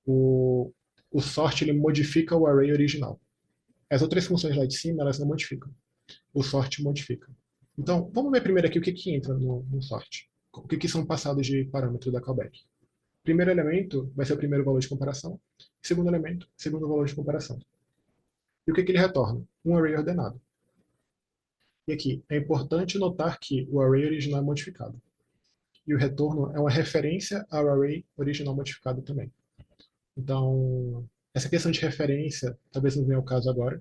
O, o sort ele modifica o array original. As outras funções lá de cima, elas não modificam. O sort modifica. Então, vamos ver primeiro aqui o que entra no sort. O que são passados de parâmetro da callback. Primeiro elemento vai ser o primeiro valor de comparação. Segundo elemento, segundo valor de comparação. E o que ele retorna? Um array ordenado. E aqui, é importante notar que o array original é modificado. E o retorno é uma referência ao array original modificado também. Então, essa questão de referência talvez não venha ao caso agora,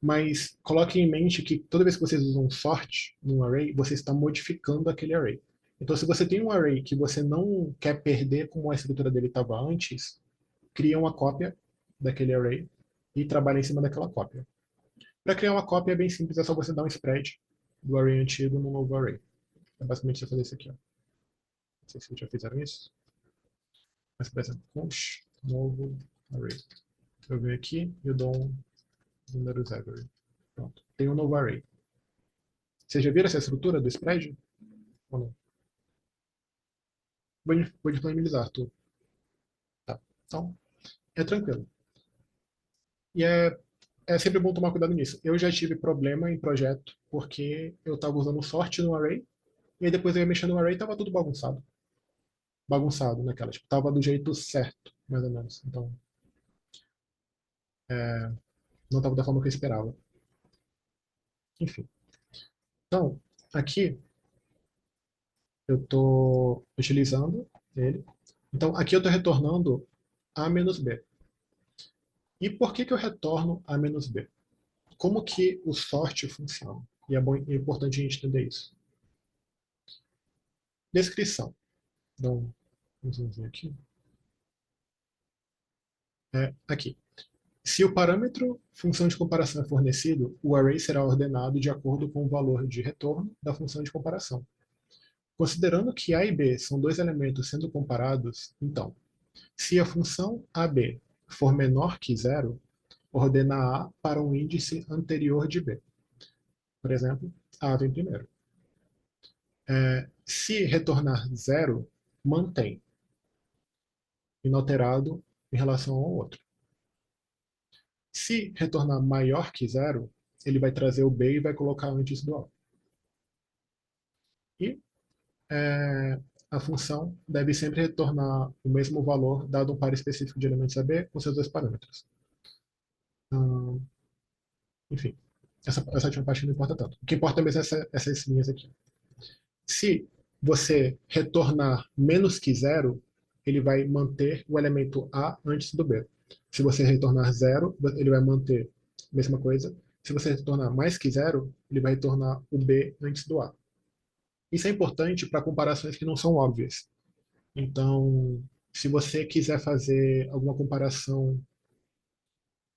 mas coloquem em mente que toda vez que vocês usam sort num array, você está modificando aquele array. Então, se você tem um array que você não quer perder como a estrutura dele estava antes, cria uma cópia daquele array e trabalha em cima daquela cópia. Para criar uma cópia é bem simples, é só você dar um spread do array antigo no novo array. É basicamente você fazer isso aqui. Ó. Não sei se vocês já fizeram isso. Mas, por exemplo, const novo array. Eu venho aqui e eu dou um números every. Pronto. Tem um novo array. Vocês já viram essa estrutura do spread? Ou não? Vou disponibilizar tudo. Tá. Então, é tranquilo. E é sempre bom tomar cuidado nisso. Eu já tive problema em projeto porque eu estava usando sorte no array e aí depois eu ia mexendo no array e estava tudo bagunçado. Bagunçado naquela. Tipo, tava do jeito certo, mais ou menos. Então, não estava da forma que eu esperava. Enfim. Então, aqui eu estou utilizando ele. Então, aqui eu estou retornando A menos B. E por que eu retorno A menos B? Como que o sort funciona? E é importante a gente entender isso. Descrição. Então, vamos ver aqui. Aqui. Se o parâmetro função de comparação é fornecido, o array será ordenado de acordo com o valor de retorno da função de comparação. Considerando que A e B são dois elementos sendo comparados, então, se a função AB for menor que zero, ordena A para um índice anterior de B. Por exemplo, A vem primeiro. Se retornar zero, mantém, inalterado em relação ao outro. Se retornar maior que zero, ele vai trazer o B e vai colocar antes do A. E a função deve sempre retornar o mesmo valor dado um par específico de elementos AB com seus dois parâmetros. Enfim, essa última parte não importa tanto. O que importa mesmo é essas linhas aqui. Se você retornar menos que zero, ele vai manter o elemento A antes do B. Se você retornar zero, ele vai manter a mesma coisa. Se você retornar mais que zero, ele vai retornar o B antes do A. Isso é importante para comparações que não são óbvias. Então, se você quiser fazer alguma comparação,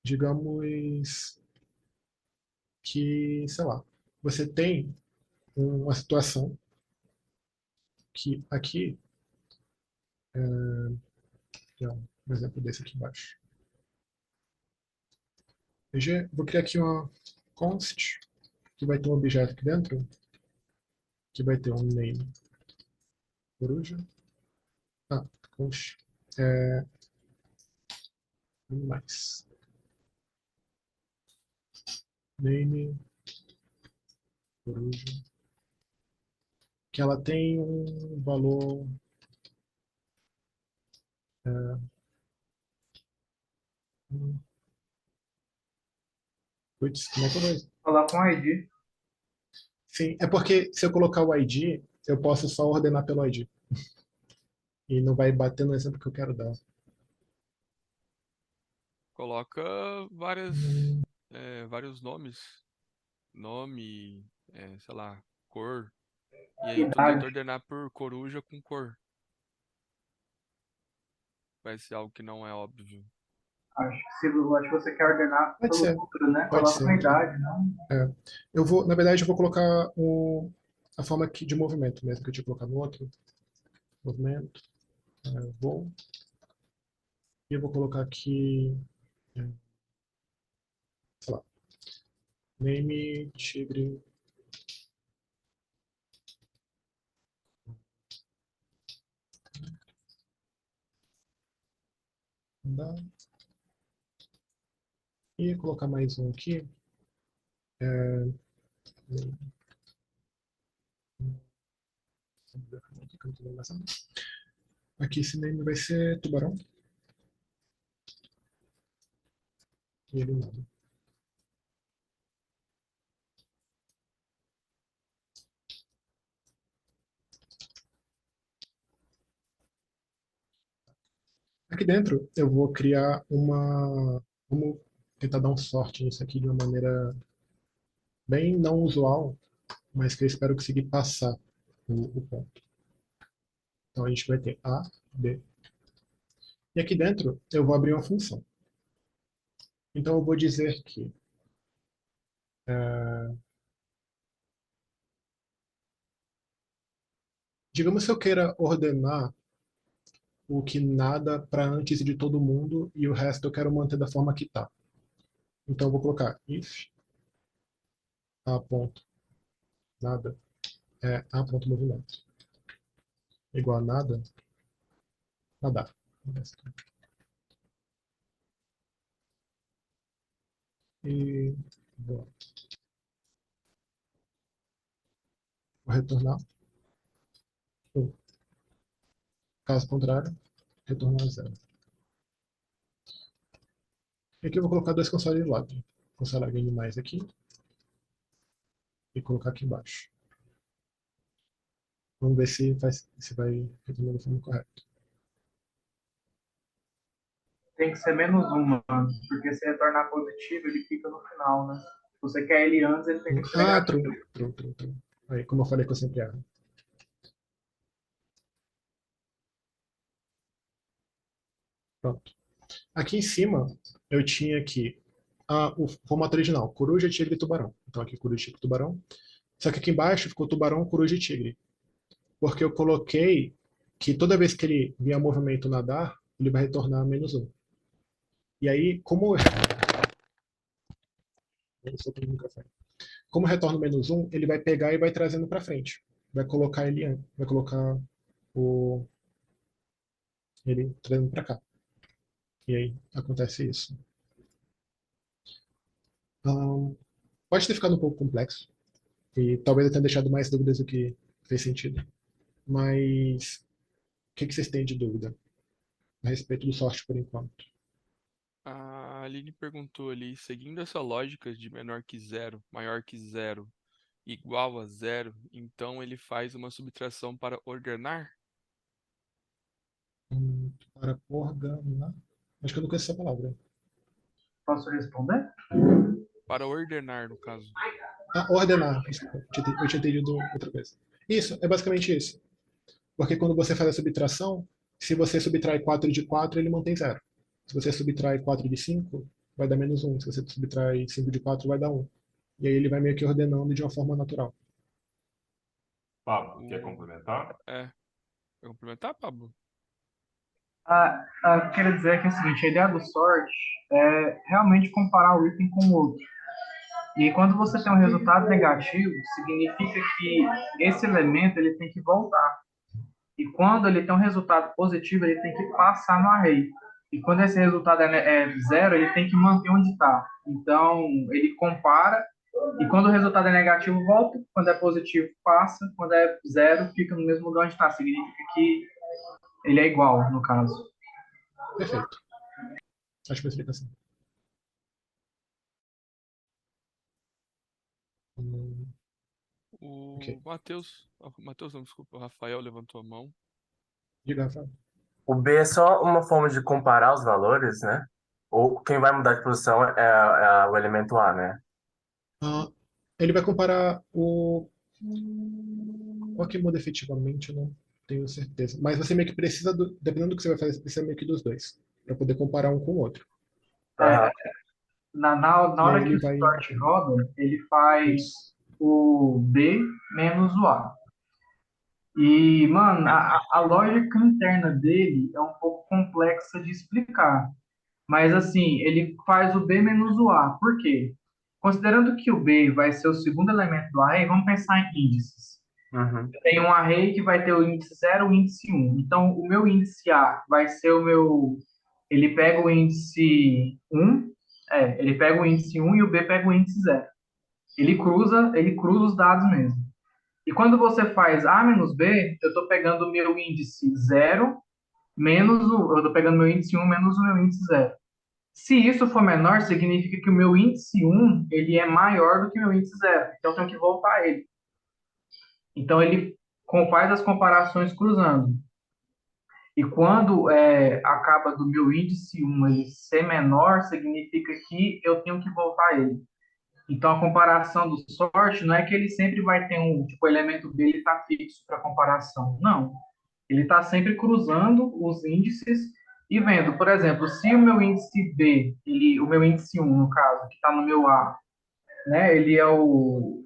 digamos que, sei lá, você tem uma situação que aqui, um exemplo desse aqui embaixo. Vou criar aqui uma const que vai ter um objeto aqui dentro, que vai ter um name coruja. Const mais name coruja, que ela tem um valor putz, como é que eu vou... Coloca um ID. Sim, é porque se eu colocar o ID, eu posso só ordenar pelo ID. E não vai bater no exemplo que eu quero dar. Coloca vários nomes. Nome, sei lá, cor. E aí tu tenta Idade. ordenar por coruja com cor. Vai ser algo que não é óbvio. Acho que você quer ordenar Pode pelo ser, número, né? pode Coloca uma ser. idade, não? Na verdade, eu vou colocar a forma aqui de movimento mesmo, que eu tinha colocado no outro. Movimento, vou. E eu vou colocar aqui, sei lá, name tigre. Andar. E colocar mais um aqui. Aqui esse name vai ser tubarão. E ele nada. Aqui dentro eu vou criar uma. Vamos tentar dar um sorte nisso aqui de uma maneira bem não usual, mas que eu espero conseguir passar o ponto. Então a gente vai ter A, B. E aqui dentro eu vou abrir uma função. Então eu vou dizer que digamos que eu queira ordenar o que nada para antes de todo mundo e o resto eu quero manter da forma que está. Então eu vou colocar if a ponto nada a ponto movimento igual a nada nadar. E vou retornar. Caso contrário, retornar zero. E aqui eu vou colocar dois consoles log. Cancelar mais aqui e colocar aqui embaixo. Vamos ver se vai retornar da forma correta. Tem que ser -1, mano. Porque se retornar positivo, ele fica no final, né? Se você quer ele antes, ele tem que ser Ah, negativo. true. Aí, como eu falei que eu sempre erro. Pronto. Aqui em cima, eu tinha aqui o formato original, coruja, tigre e tubarão. Então aqui coruja, tigre e tubarão. Só que aqui embaixo ficou tubarão, coruja e tigre. Porque eu coloquei que toda vez que ele vier movimento nadar, ele vai retornar -1. E aí, eu soltei o microfone. Como retorna o -1, ele vai pegar e vai trazendo para frente. Vai colocar ele trazendo para cá. E aí acontece isso. Pode ter ficado um pouco complexo. E talvez eu tenha deixado mais dúvidas do que fez sentido. Mas o que vocês têm de dúvida a respeito do sorte por enquanto? A Aline perguntou ali, seguindo essa lógica de menor que zero, maior que zero, igual a zero, então ele faz uma subtração para ordenar? Para ordenar. Acho que eu não conheço essa palavra. Posso responder? Para ordenar, no caso. Ordenar. Desculpa, eu tinha entendido outra coisa. Isso, é basicamente isso. Porque quando você faz a subtração, se você subtrai 4 de 4, ele mantém zero. Se você subtrai 4 de 5, vai dar -1. Se você subtrai 5 de 4, vai dar 1. E aí ele vai meio que ordenando de uma forma natural. Pablo, quer complementar? Vai complementar, Pablo? Quero dizer que é o seguinte, a ideia do sort é realmente comparar o item com o outro. E quando você tem um resultado negativo, significa que esse elemento ele tem que voltar. E quando ele tem um resultado positivo, ele tem que passar no array. E quando esse resultado é zero, ele tem que manter onde está. Então, ele compara, e quando o resultado é negativo, volta. Quando é positivo, passa. Quando é zero, fica no mesmo lugar onde está. Significa que ele é igual, no caso. Perfeito. Acho que uma explicação. Ok. O Matheus não, desculpa, o Rafael levantou a mão. Diga, Rafael. O B é só uma forma de comparar os valores, né? Ou quem vai mudar de posição é o elemento A, né? Ele vai comparar qual que muda efetivamente, eu não tenho certeza. Mas você meio que precisa, dependendo do que você vai fazer, você precisa meio que dos dois, para poder comparar um com o outro. Aham. Na E aí hora que ele o vai. sort roda, ele faz Isso. o B menos o A. E, mano, a lógica interna dele é um pouco complexa de explicar. Mas, assim, ele faz o B menos o A. Por quê? Considerando que o B vai ser o segundo elemento do array, vamos pensar em índices. Uhum. Tem um array que vai ter o índice 0 e o índice 1. Então, o meu índice A vai ser o meu... Ele pega o índice 1, ele pega o índice 1 e o B pega o índice 0. Ele cruza os dados mesmo. E quando você faz A menos B, eu estou pegando o meu índice 0 eu estou pegando meu índice 1 menos o meu índice 0. Se isso for menor, significa que o meu índice 1 ele é maior do que o meu índice 0. Então eu tenho que voltar ele. Então ele faz as comparações cruzando. E quando acaba do meu índice 1 ele ser menor, significa que eu tenho que voltar ele. Então, a comparação do sort não é que ele sempre vai ter o elemento dele está fixo para comparação. Não. Ele está sempre cruzando os índices e vendo, por exemplo, se o meu índice B, o meu índice 1, no caso, que está no meu A, né, ele é o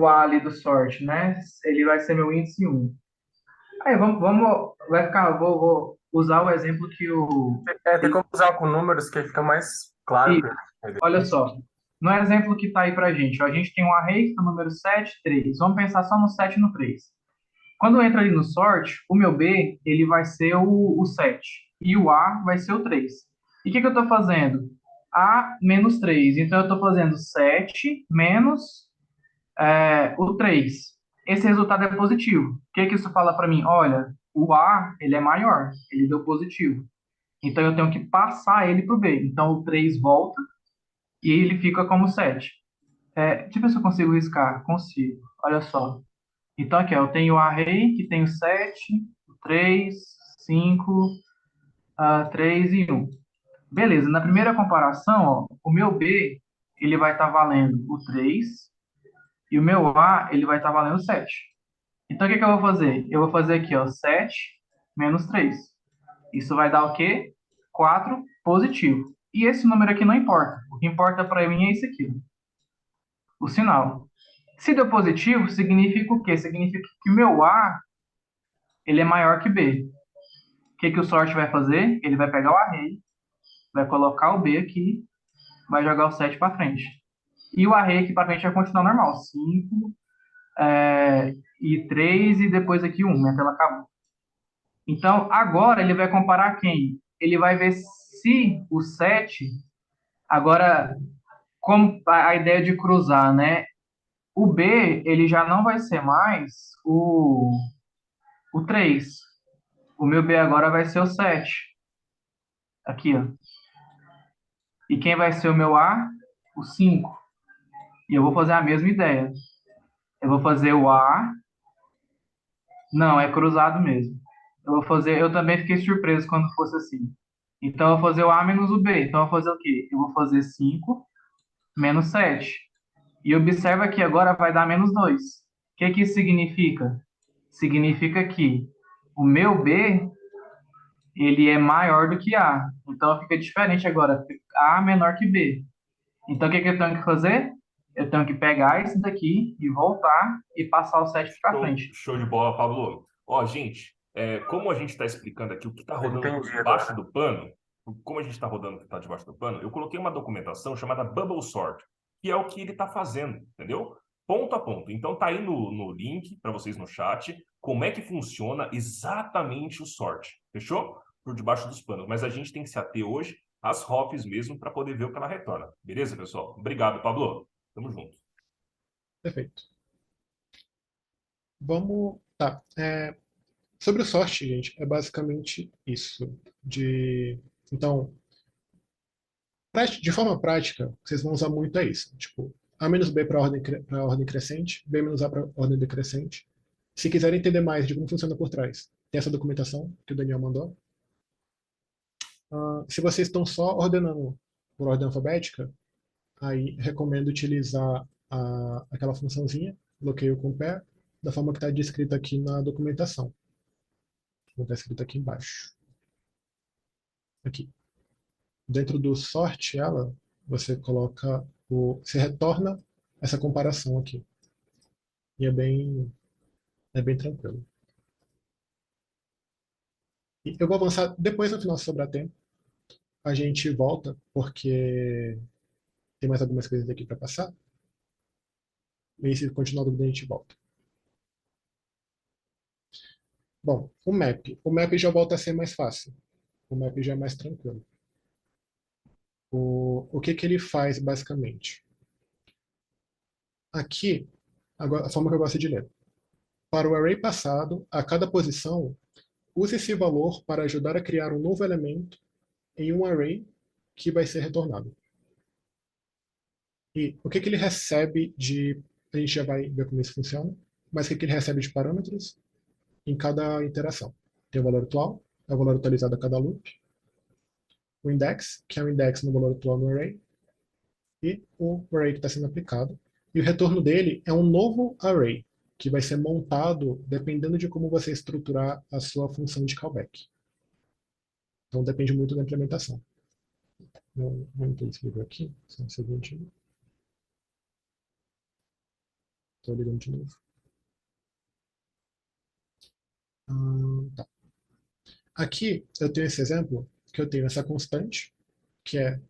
A ali do sort, né? Ele vai ser meu índice 1. Aí, vai ficar, vou usar o exemplo que o... Tem como usar com números que fica mais claro. Olha só, no exemplo que está aí para a gente tem um array que está no número 7, 3. Vamos pensar só no 7 e no 3. Quando entra ali no sort, o meu B ele vai ser o 7 e o A vai ser o 3. E o que eu estou fazendo? A menos 3. Então eu estou fazendo 7 menos o 3. Esse resultado é positivo. O que isso fala para mim? Olha, o A ele é maior, ele deu positivo. Então eu tenho que passar ele para o B. Então o 3 volta e ele fica como 7. Deixa eu ver se eu consigo riscar. Consigo. Olha só. Então aqui, ó, eu tenho o array que tem o 7, o 3, 5, 3 e 1. Beleza, na primeira comparação, ó, o meu B ele vai estar valendo o 3 e o meu A ele vai estar valendo o 7. Então o que que eu vou fazer? Eu vou fazer aqui, ó, 7 menos 3. Isso vai dar o quê? 4 positivo. E esse número aqui não importa. O que importa para mim é esse aqui, o sinal. Se deu positivo, significa o quê? Significa que o meu A ele é maior que B. O que que o sort vai fazer? Ele vai pegar o array, vai colocar o B aqui, vai jogar o 7 para frente. E o array aqui para frente vai continuar normal. 5 e 3 e depois aqui 1. Minha tela acabou. Então, agora ele vai comparar quem? Ele vai ver se o 7... Agora, como a ideia de cruzar, né? O B, ele já não vai ser mais o 3. O meu B agora vai ser o 7. Aqui, ó. E quem vai ser o meu A? O 5. E eu vou fazer a mesma ideia. Eu vou fazer o A. Não, é cruzado mesmo. Eu também fiquei surpreso quando fosse assim. Então, eu vou fazer o A menos o B. Então, eu vou fazer o quê? Eu vou fazer 5 menos 7. E observa que agora vai dar menos 2. O que que isso significa? Significa que o meu B, ele é maior do que A. Então, fica diferente agora. A menor que B. Então, o que que eu tenho que fazer? Eu tenho que pegar esse daqui e voltar e passar o 7 para frente. Show de bola, Pablo. Ó, gente, como a gente está explicando aqui o que está rodando por Entendi debaixo agora. do pano, como a gente está rodando o que está debaixo do pano, eu coloquei uma documentação chamada Bubble Sort, que é o que ele está fazendo, entendeu? Ponto a ponto. Então tá aí no link para vocês no chat como é que funciona exatamente o sort, fechou? Por debaixo dos panos. Mas a gente tem que se ater hoje às ROFs mesmo para poder ver o que ela retorna. Beleza, pessoal? Obrigado, Pablo. Tamo junto. Perfeito. Vamos. Tá. Sobre o sort, gente, é basicamente isso. Então, de forma prática, vocês vão usar muito isso. Tipo, A menos B para ordem crescente, B menos A para ordem decrescente. Se quiserem entender mais de como funciona por trás, tem essa documentação que o Daniel mandou. Se vocês estão só ordenando por ordem alfabética, aí recomendo utilizar aquela funçãozinha, bloqueio com pair, da forma que está descrita aqui na documentação. Como está escrito aqui embaixo. Aqui. Dentro do sort, você coloca você retorna essa comparação aqui. E é bem tranquilo. E eu vou avançar depois, no final, se sobrar tempo. A gente volta, porque tem mais algumas coisas aqui para passar. E se continuar a dúvida, a gente volta. Bom, o map. O map já volta a ser mais fácil. O map já é mais tranquilo. O que ele faz, basicamente? Aqui, agora, a forma que eu gosto de ler. Para o array passado, a cada posição, use esse valor para ajudar a criar um novo elemento em um array que vai ser retornado. E o que ele recebe de... A gente já vai ver como isso funciona. Mas o que ele recebe de parâmetros em cada interação? Tem o valor atual, é o valor atualizado a cada loop. O index, que é o index no valor atual no array. E o array que está sendo aplicado. E o retorno dele é um novo array, que vai ser montado dependendo de como você estruturar a sua função de callback. Então depende muito da implementação. Vamos ter esse livro aqui, só um segundinho. Estou ligando de novo. Tá. Aqui eu tenho esse exemplo, que eu tenho essa constante, que é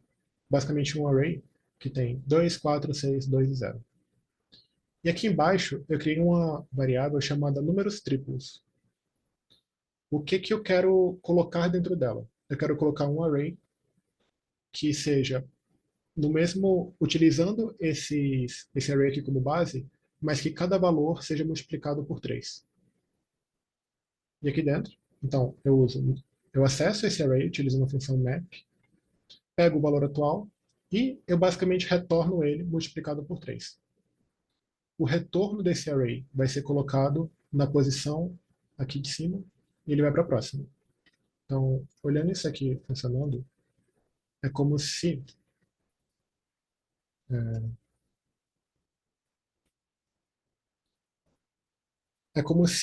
basicamente um array, que tem 2, 4, 6, 2 e 0. E aqui embaixo eu criei uma variável chamada números triplos. O que eu quero colocar dentro dela? Eu quero colocar um array que seja no mesmo, utilizando esse array aqui como base, mas que cada valor seja multiplicado por 3. E aqui dentro, então, eu Eu acesso esse array utilizando a função map, pego o valor atual e eu basicamente retorno ele multiplicado por 3. O retorno desse array vai ser colocado na posição aqui de cima e ele vai para a próxima. Então, olhando isso aqui funcionando, é como se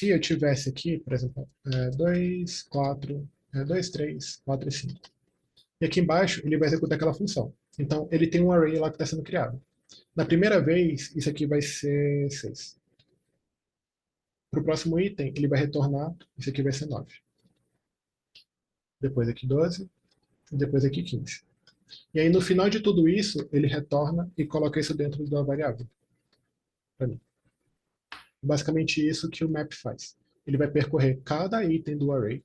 eu tivesse aqui, por exemplo, 2, 4, 2, 3, 4 e 5. E aqui embaixo ele vai executar aquela função. Então, ele tem um array lá que está sendo criado. Na primeira vez, isso aqui vai ser 6. Para o próximo item, ele vai retornar, isso aqui vai ser 9. Depois aqui 12, e depois aqui 15. E aí, no final de tudo isso, ele retorna e coloca isso dentro da variável. Para mim. Basicamente isso que o map faz. Ele vai percorrer cada item do array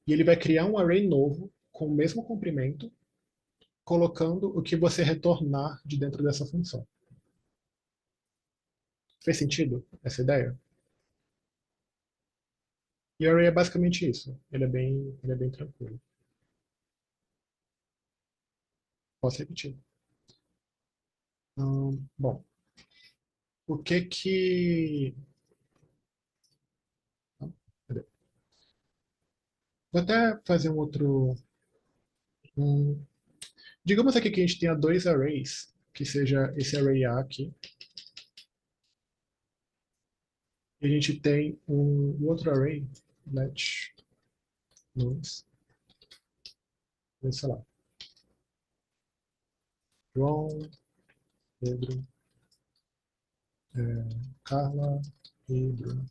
e ele vai criar um array novo com o mesmo comprimento, colocando o que você retornar de dentro dessa função. Fez sentido essa ideia? E o array é basicamente isso. Ele é bem tranquilo. Posso repetir. Bom, o que que... Cadê? Vou até fazer um outro... Digamos aqui que a gente tenha dois arrays, que seja esse array A aqui, e a gente tem um outro array, let nomes, sei lá, João, Pedro, Carla e Bruno.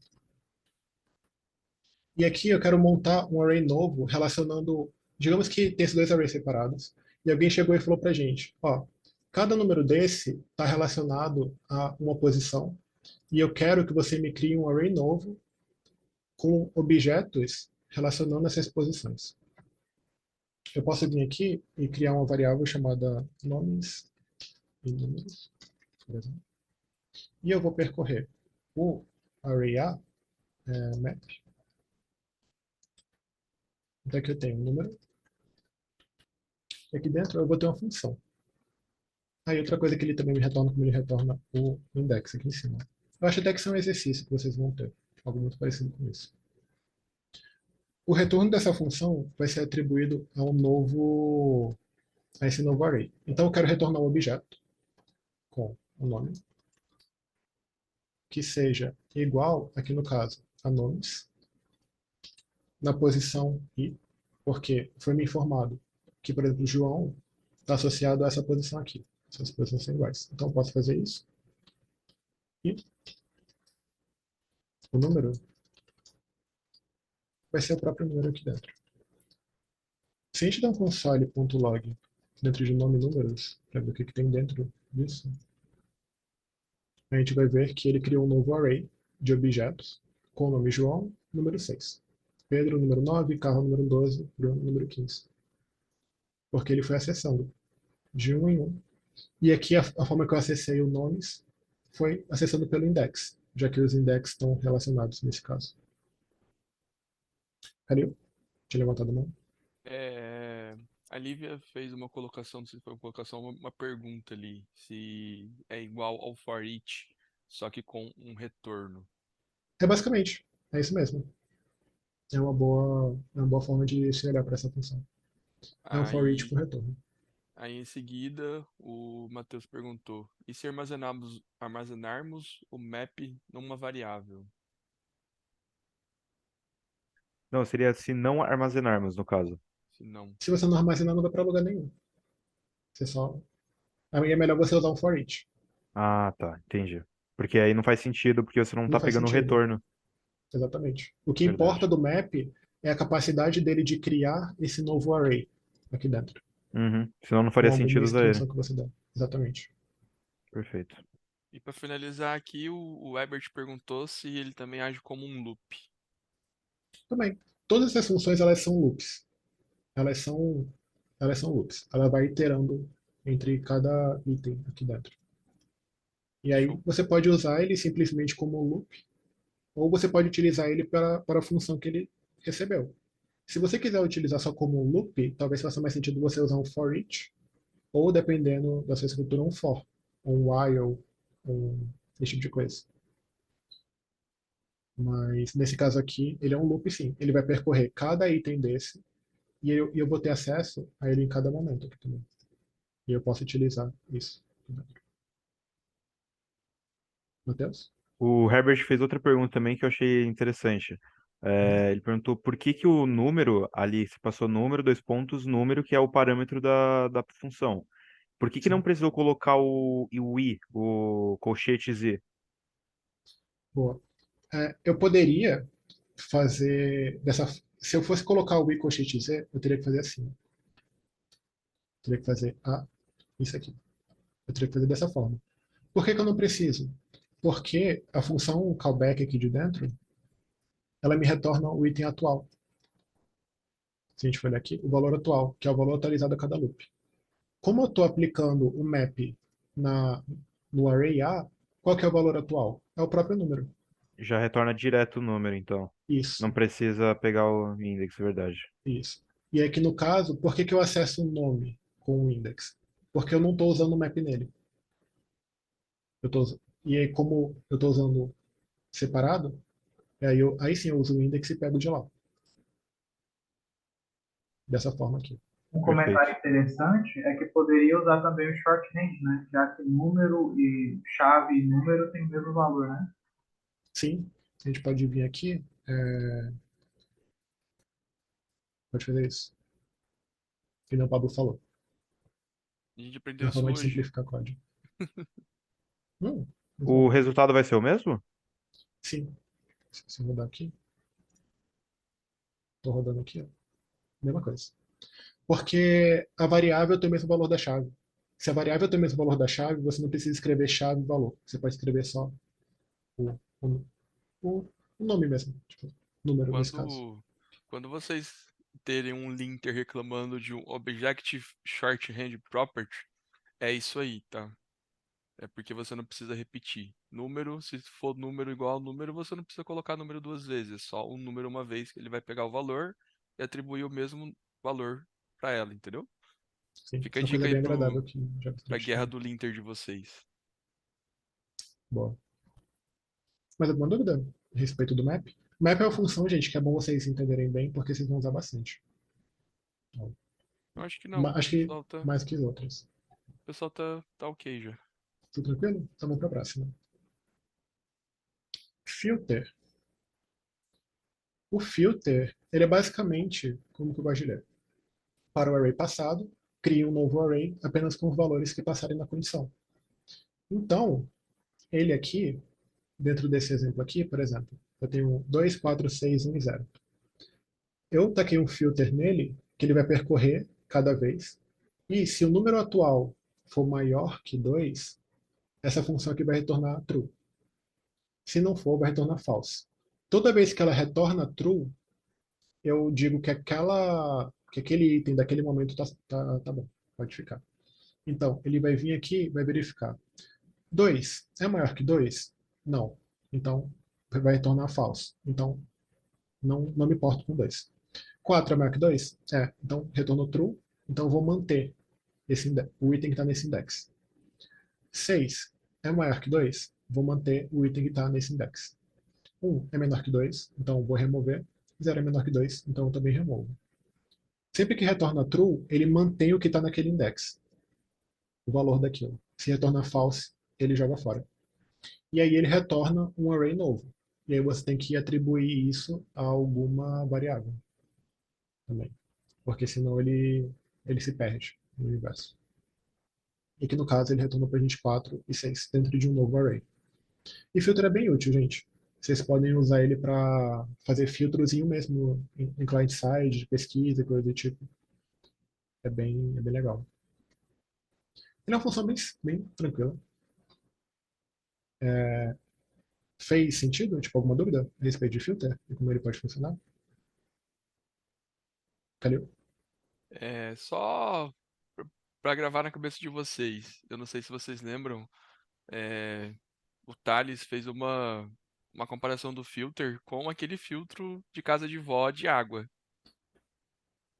E aqui eu quero montar um array novo relacionando, digamos que tem esses dois arrays separados, e alguém chegou e falou pra gente, ó, cada número desse está relacionado a uma posição, e eu quero que você me crie um array novo com objetos relacionando essas posições. Eu posso vir aqui e criar uma variável chamada nomes e números, por exemplo. E eu vou percorrer o array A, map. Então aqui eu tenho um número. E aqui dentro eu vou ter uma função. Aí outra coisa que ele também me retorna, como ele retorna o index aqui em cima. Eu acho até que isso é um exercício que vocês vão ter. Algo muito parecido com isso. O retorno dessa função vai ser atribuído a esse novo array. Então eu quero retornar um objeto com o nome que seja igual, aqui no caso, a nomes, na posição i, porque foi me informado que, por exemplo, João está associado a essa posição aqui. Essas posições são iguais. Então eu posso fazer isso. E o número vai ser o próprio número aqui dentro. Se a gente der um console.log dentro de nome e números, para ver o que tem dentro disso, a gente vai ver que ele criou um novo array de objetos com o nome João, número 6. Pedro, número 9, Carro, número 12, Bruno, número 15. Porque ele foi acessando de um em um. E aqui a forma que eu acessei os nomes foi acessando pelo index, já que os index estão relacionados nesse caso. Calil, tinha levantado a mão? A Lívia fez uma colocação, não sei se foi uma colocação, uma pergunta ali, se é igual ao for each, só que com um retorno. É basicamente, é isso mesmo. É uma boa forma de se olhar para essa função. É um for each com retorno. Aí em seguida o Matheus perguntou, e se armazenarmos o map numa variável? Não, seria se não armazenarmos, no caso. Se não. Se você não armazenar, não vai para lugar nenhum. Você só... Aí é melhor você usar um for each. Ah, tá, entendi. Porque aí não faz sentido, porque você não Não tá faz pegando o sentido. retorno. Exatamente. O que Verdade. importa do map é a capacidade dele de criar esse novo array aqui dentro. Uhum. Senão não Com faria alguma sentido usar ele. instrução que você dá. Exatamente. Perfeito. E para finalizar aqui, o Ebert perguntou se ele também age como um loop. Também. Todas essas funções, elas são loops. Elas são loops. Ela vai iterando entre cada item aqui dentro. E aí Show. você pode usar ele simplesmente como loop, ou você pode utilizar ele para a função que ele recebeu. Se você quiser utilizar só como um loop, talvez faça mais sentido você usar um for each, ou dependendo da sua escritura, um for, um while, esse tipo de coisa. Mas nesse caso aqui, ele é um loop sim. Ele vai percorrer cada item desse e eu vou ter acesso a ele em cada momento aqui também. E eu posso utilizar isso. Matheus? O Herbert fez outra pergunta também que eu achei interessante. Ele perguntou por que que o número ali, se passou número, dois pontos, número, que é o parâmetro da função. Por que que não Sim. precisou colocar o i, o colchete z? Boa. Eu poderia fazer dessa. Se eu fosse colocar o i colchete z, eu teria que fazer assim. Eu teria que fazer isso aqui. Eu teria que fazer dessa forma. Por que que eu não preciso? Porque a função callback aqui de dentro, ela me retorna o item atual. Se a gente for olhar aqui, o valor atual, que é o valor atualizado a cada loop. Como eu estou aplicando o map na, no array A, qual que é o valor atual? É o próprio número. Já retorna direto o número, então. Não Isso, precisa pegar o index, é verdade. isso. E aqui no caso, por que que eu acesso um nome com o index? Porque eu não estou usando o map nele. E aí, como eu estou usando separado, aí sim eu uso o index e pego de lá. Dessa forma aqui. Um Perfeito. comentário interessante é que poderia usar também o shorthand, né? Já que número e chave e número têm o mesmo valor, né? Sim, a gente pode vir aqui, pode fazer isso. Que nem o Pablo falou. A gente É aprendeu uma isso forma de hoje. simplificar código. Muito O bom. resultado vai ser o mesmo? Sim, se eu rodar aqui, estou rodando aqui, ó, mesma coisa. Porque a variável tem o mesmo valor da chave. Se a variável tem o mesmo valor da chave, você não precisa escrever chave e valor. Você pode escrever só o, o, o, o nome mesmo, tipo, número nesse caso. Quando vocês terem um linter reclamando de um Objective Shorthand Property, é isso aí, tá? É porque você não precisa repetir. Número, se for número igual a número, você não precisa colocar número duas vezes. É só um número uma vez que ele vai pegar o valor e atribuir o mesmo valor para ela, entendeu? Sim, Fica isso a é uma coisa dica aí bem agradável que já pra bastante guerra tem. do linter de vocês. Boa. Mais alguma dúvida a respeito do map? Map é uma função, gente, que é bom vocês entenderem bem, porque vocês vão usar bastante. Eu acho que não. Acho que mais que as outras. O pessoal tá ok já. Tudo tranquilo? Então vamos para a próxima. Filter. O filter, ele é basicamente, como que eu gosto de ler? Para o array passado, cria um novo array apenas com os valores que passarem na condição. Então, ele aqui, dentro desse exemplo aqui, por exemplo, eu tenho 2, 4, 6, 1 e 0. Eu taquei um filter nele, que ele vai percorrer cada vez. E se o número atual for maior que 2, essa função aqui vai retornar true. Se não for, vai retornar false. Toda vez que ela retorna true, eu digo que aquele item daquele momento tá bom, pode ficar. Então, ele vai vir aqui, vai verificar. 2 é maior que 2? Não. Então, vai retornar false. Então, não me importo com 2. 4 é maior que 2? É. Então, retornou true. Então, eu vou manter o item que está nesse index. 6 é maior que 2? Vou manter o item que está nesse index. 1 é menor que 2, então vou remover. 0 é menor que 2, então eu também removo. Sempre que retorna true, ele mantém o que está naquele index, o valor daquilo. Se retorna false, ele joga fora. E aí ele retorna um array novo. E aí você tem que atribuir isso a alguma variável também. Porque senão ele se perde no universo. E que no caso ele retornou para a gente 4 e 6 dentro de um novo array. E filtro é bem útil, gente. Vocês podem usar ele para fazer filtrozinho mesmo em client-side, de pesquisa, coisa do tipo. É bem legal. Ele é uma função bem tranquila. Fez sentido? Tipo, alguma dúvida a respeito de filter e como ele pode funcionar? Calil? É só pra gravar na cabeça de vocês. Eu não sei se vocês lembram. é, o Thales fez uma comparação do filter com aquele filtro de casa de vó de água.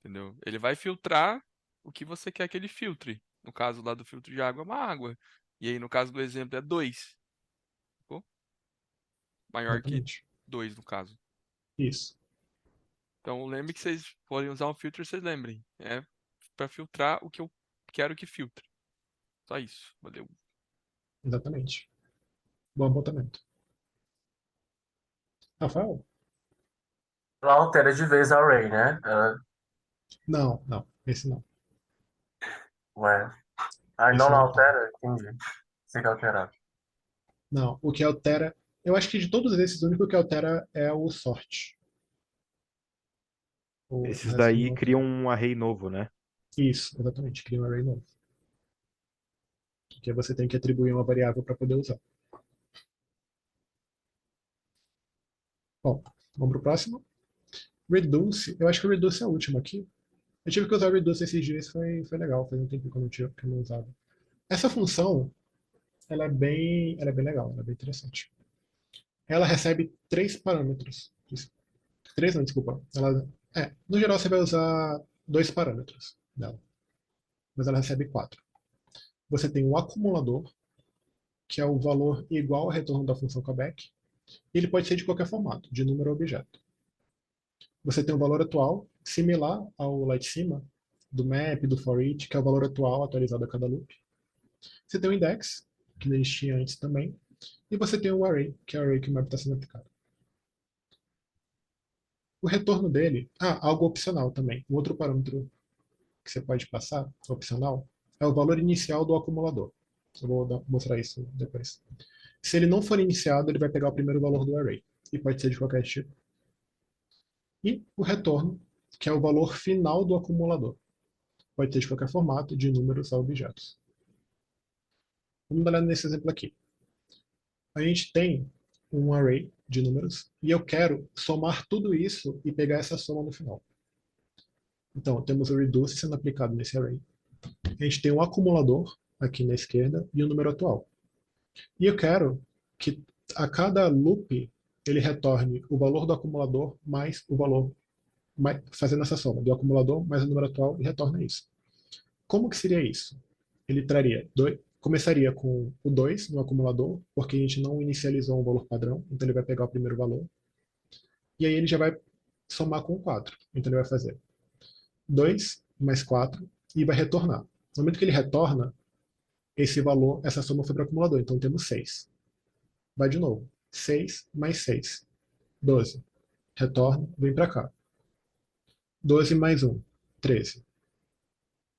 entendeu? Ele vai filtrar o que você quer que ele filtre. No caso lá do filtro de água, é uma água. E aí, no caso do exemplo, é 2. Maior que Exatamente. 2 no caso. Isso, Então, lembre que vocês podem usar um filtro, vocês lembrem. É para filtrar o que eu quero que filtre. Só isso. Valeu. exatamente. Bom apontamento. Rafael? Ela altera de vez a array, né? Ela, Não, não. Esse não. ué. Ah, Esse não não ela altera. altera? Entendi. Sei que alterar. Não, o que altera. Eu acho que de todos esses, o único que altera é o sort. O Esses resto daí não altera. criam um array novo, né? Isso, exatamente. Cria um array novo. Que você tem que atribuir uma variável para poder usar. Bom, vamos para o próximo. Reduce. Eu acho que o Reduce é o último aqui. Eu tive que usar o Reduce esses dias, foi legal. Faz um tempo que eu não usava. Essa função, ela é bem legal, ela é bem interessante. Ela recebe três parâmetros. Três não, desculpa. No geral, você vai usar dois parâmetros dela, mas ela recebe quatro. Você tem um acumulador, que é o valor igual ao retorno da função callback. Ele pode ser de qualquer formato, de número ou objeto. Você tem um valor atual, similar ao lá de cima, do map, do for each, que é o valor atual atualizado a cada loop. Você tem o index, que a gente tinha antes também. E você tem o array, que é o array que o map está sendo aplicado. O retorno dele, algo opcional também. Um outro parâmetro que você pode passar, opcional, é o valor inicial do acumulador. Eu vou mostrar isso depois. Se ele não for iniciado, ele vai pegar o primeiro valor do array. E pode ser de qualquer tipo. E o retorno, que é o valor final do acumulador. Pode ter de qualquer formato, de números a objetos. Vamos dar uma olhada nesse exemplo aqui. A gente tem um array de números e eu quero somar tudo isso e pegar essa soma no final. Então, temos o reduce sendo aplicado nesse array. A gente tem um acumulador aqui na esquerda e o número atual. E eu quero que a cada loop ele retorne o valor do acumulador mais o valor, fazendo essa soma do acumulador mais o número atual e retorna isso. Como que seria isso? Ele traria começaria com o 2 no acumulador, porque a gente não inicializou um valor padrão, então ele vai pegar o primeiro valor. E aí ele já vai somar com o 4. Então ele vai fazer 2 mais 4 e vai retornar. No momento que ele retorna, esse valor, essa soma foi para o acumulador, então temos 6. Vai de novo. 6 mais 6. 12. Retorna, vem para cá. 12 mais 1. 13.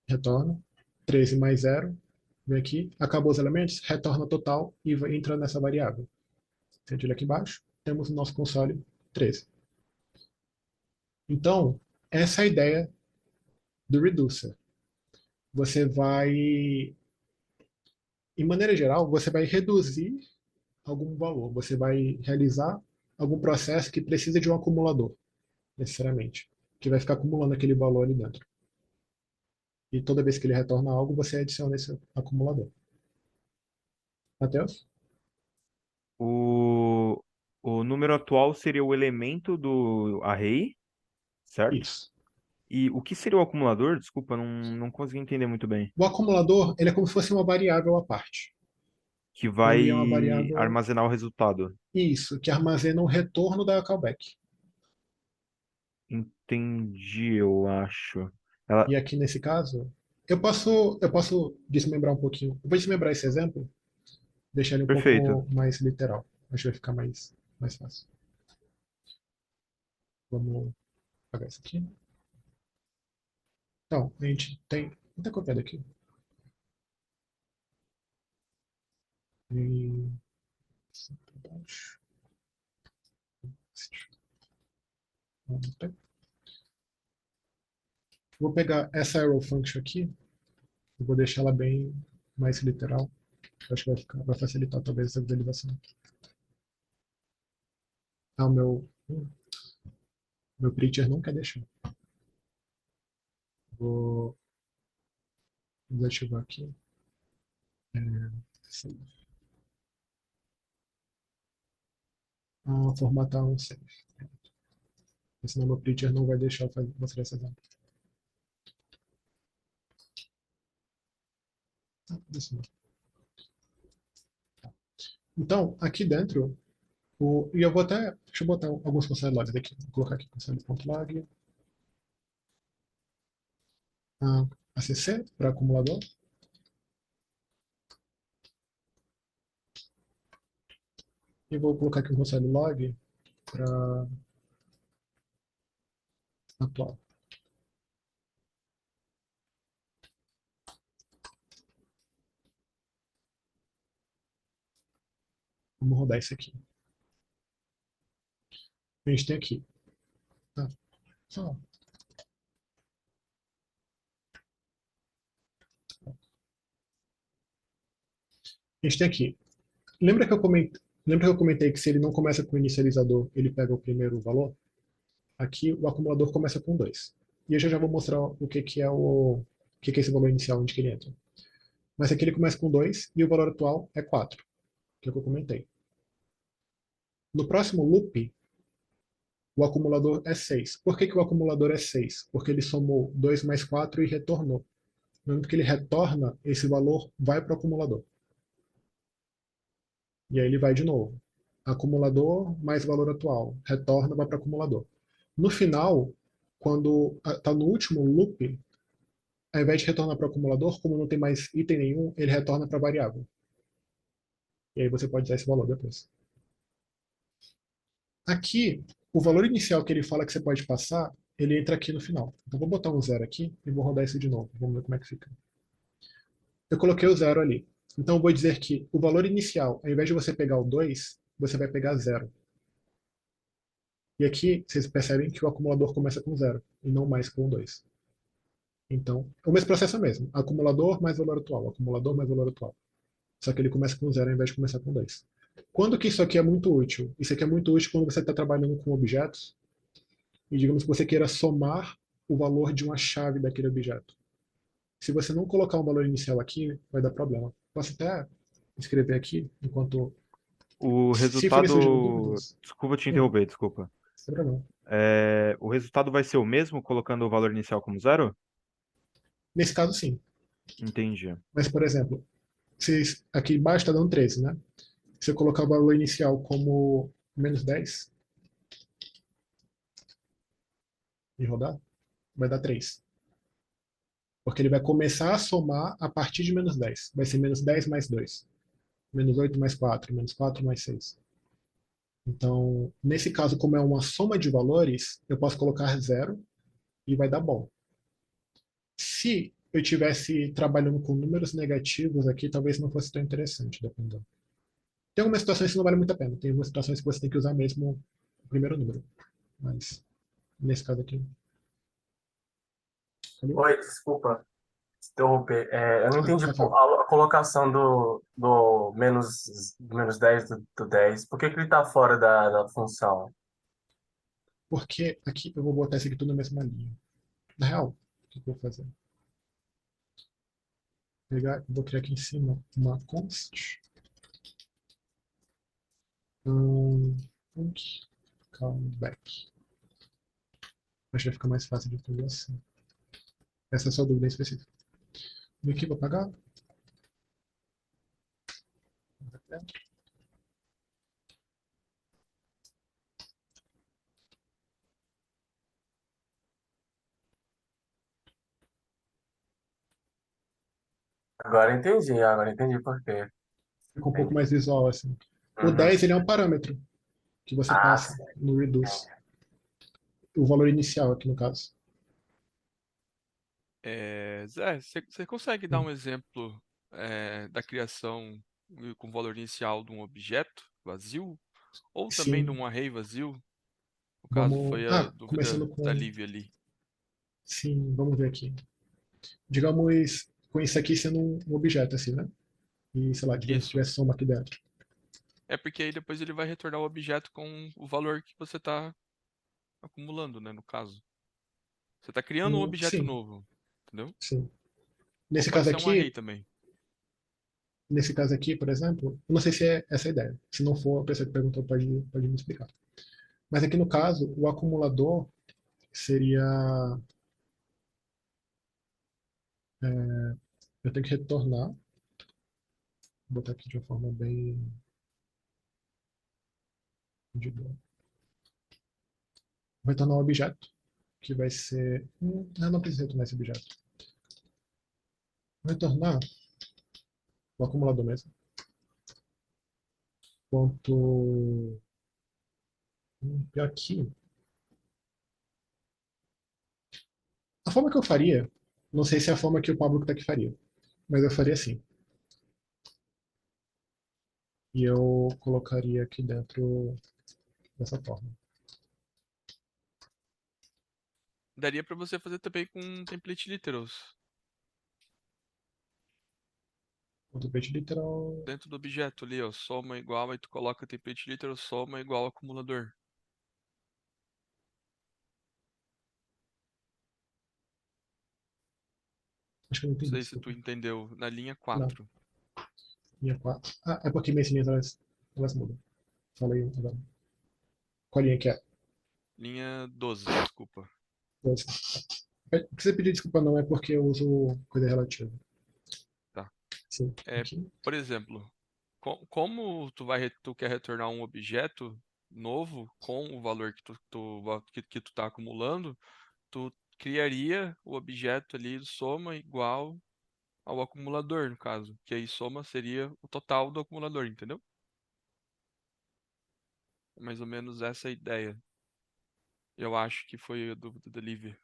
Retorna. 13 mais 0. Vem aqui. Acabou os elementos, retorna total e entra nessa variável. Se a gente olha aqui embaixo, temos o nosso console 13. Então, essa é a ideia do reducer. Você vai, em maneira geral, você vai reduzir algum valor. Você vai realizar algum processo que precisa de um acumulador, necessariamente, que vai ficar acumulando aquele valor ali dentro. E toda vez que ele retorna algo, você adiciona esse acumulador. Matheus? O, o número atual seria o elemento do array, certo? Isso. E o que seria o acumulador? Desculpa, não consegui entender muito bem. O acumulador, ele é como se fosse uma variável à parte. Que Ele é uma vai variável, armazenar o resultado. isso, que armazena o retorno da callback. Entendi, eu acho. Ela... E aqui nesse caso, eu posso desmembrar um pouquinho. Eu vou desmembrar esse exemplo, deixar ele um Perfeito. pouco mais literal. Acho que vai ficar mais fácil. Vamos apagar isso aqui. Então, a gente tem. Vou até copiar daqui. E... baixo. Vou pegar essa arrow function aqui e vou deixar ela bem mais literal. Acho que vai facilitar talvez essa visualização. Ah, meu printer não quer deixar. Vou desativar aqui. Save. Formatar um save. Senão meu printer não vai deixar eu mostrar esse exemplo. Isso não. Então, aqui dentro, e eu vou até, deixa eu botar alguns console logs aqui. Vou colocar aqui console.log, ACC para acumulador. E vou colocar aqui um console log para atual. Vamos rodar isso aqui. A gente tem aqui. Tá. Só. A gente tem aqui. Lembra que eu comentei que se ele não começa com o inicializador, ele pega o primeiro valor? Aqui o acumulador começa com 2. E eu já vou mostrar o que é o que é esse valor inicial, onde que ele entra. Mas aqui ele começa com 2 e o valor atual é 4, que é o que eu comentei. No próximo loop, o acumulador é 6. Por que o acumulador é 6? Porque ele somou 2 mais 4 e retornou. No momento que ele retorna, esse valor vai para o acumulador. E aí ele vai de novo. Acumulador mais valor atual. Retorna, vai para o acumulador. No final, quando está no último loop, ao invés de retornar para o acumulador, como não tem mais item nenhum, ele retorna para a variável. E aí você pode usar esse valor depois. Aqui, o valor inicial que ele fala que você pode passar, ele entra aqui no final. Então vou botar um 0 aqui e vou rodar isso de novo. Vamos ver como é que fica. Eu coloquei o 0 ali. Então eu vou dizer que o valor inicial, ao invés de você pegar o 2, você vai pegar 0. E aqui vocês percebem que o acumulador começa com 0 e não mais com 2. Então, o mesmo processo mesmo. Acumulador mais valor atual, acumulador mais valor atual. Só que ele começa com 0 ao invés de começar com 2. Quando que isso aqui é muito útil? Isso aqui é muito útil quando você está trabalhando com objetos e digamos que você queira somar o valor de uma chave daquele objeto. Se você não colocar um valor inicial aqui, vai dar problema. Posso até escrever aqui, enquanto... O Se forem surgindo resultado. dúvidas, Desculpa te interromper, desculpa. sem problema. O resultado vai ser o mesmo colocando o valor inicial como 0? Nesse caso, sim. Entendi. Mas, por exemplo, aqui embaixo está dando 13, né? Se eu colocar o valor inicial como menos 10 e rodar, vai dar 3. Porque ele vai começar a somar a partir de menos 10. Vai ser menos 10 mais 2. Menos 8 mais 4. Menos 4 mais 6. Então, nesse caso, como é uma soma de valores, eu posso colocar 0 e vai dar bom. Se eu estivesse trabalhando com números negativos aqui, talvez não fosse tão interessante, dependendo. Tem algumas situações que não vale muito a pena. Tem algumas situações que você tem que usar mesmo o primeiro número. Mas, nesse caso aqui... Valeu? Oi, desculpa te interromper. Eu não entendi Rafael. a colocação do menos 10 do 10. Por que que ele está fora da função? Porque aqui eu vou botar isso aqui tudo na mesma linha. Na real, o que eu vou fazer? Vou criar aqui em cima uma const. Callback. Acho que vai ficar mais fácil de fazer assim. Essa é a sua dúvida em específico. E aqui vou apagar. Agora entendi por quê. Fica um pouco mais visual assim. O Uhum. 10 ele é um parâmetro que você Ah, passa no reduce. O valor inicial aqui no caso. Zé, você consegue dar um exemplo da criação com valor inicial de um objeto vazio? Ou também de Sim, um array vazio? No caso, vamos. foi a Começando dúvida da com. Lívia ali. Sim, vamos ver aqui. Digamos, com isso aqui sendo um objeto assim, né? E sei lá, digamos que Isso. tivesse soma aqui dentro. É porque aí depois ele vai retornar o objeto com o valor que você está acumulando, né? No caso. Você está criando um objeto Sim, novo, entendeu? sim. Ou Nesse pode caso ser um array aqui, também. nesse caso aqui, por exemplo, eu não sei se é essa a ideia. Se não for, a pessoa que perguntou pode me explicar. Mas aqui no caso, o acumulador seria. Eu tenho que retornar Vou botar aqui de uma forma bem de boa. Vou retornar um objeto, que vai ser... eu não preciso retornar esse objeto. Vou retornar o acumulador mesmo. Ponto... pior que... A forma que eu faria, não sei se é a forma que o Pablo que tá aqui faria, mas eu faria assim. E eu colocaria aqui dentro dessa forma. Daria pra você fazer também com template literals. O template literal... Dentro do objeto ali, ó, soma igual, aí tu coloca template literal, soma igual acumulador. Acho que eu não Não entendi, sei se tu desculpa. entendeu. Na linha Não, 4. linha 4. Ah, é porque minhas linhas elas mudam. Falei agora. Qual linha que é? Linha 12, desculpa. Doze. Não precisa pedir desculpa não, é porque eu uso coisa relativa. Tá. Sim, É, aqui. por exemplo, como tu quer retornar um objeto novo com o valor que tu tá acumulando, tu criaria o objeto ali soma igual ao acumulador, no caso. Que aí soma seria o total do acumulador, entendeu? É mais ou menos essa a ideia. Eu acho que foi a dúvida da Lívia.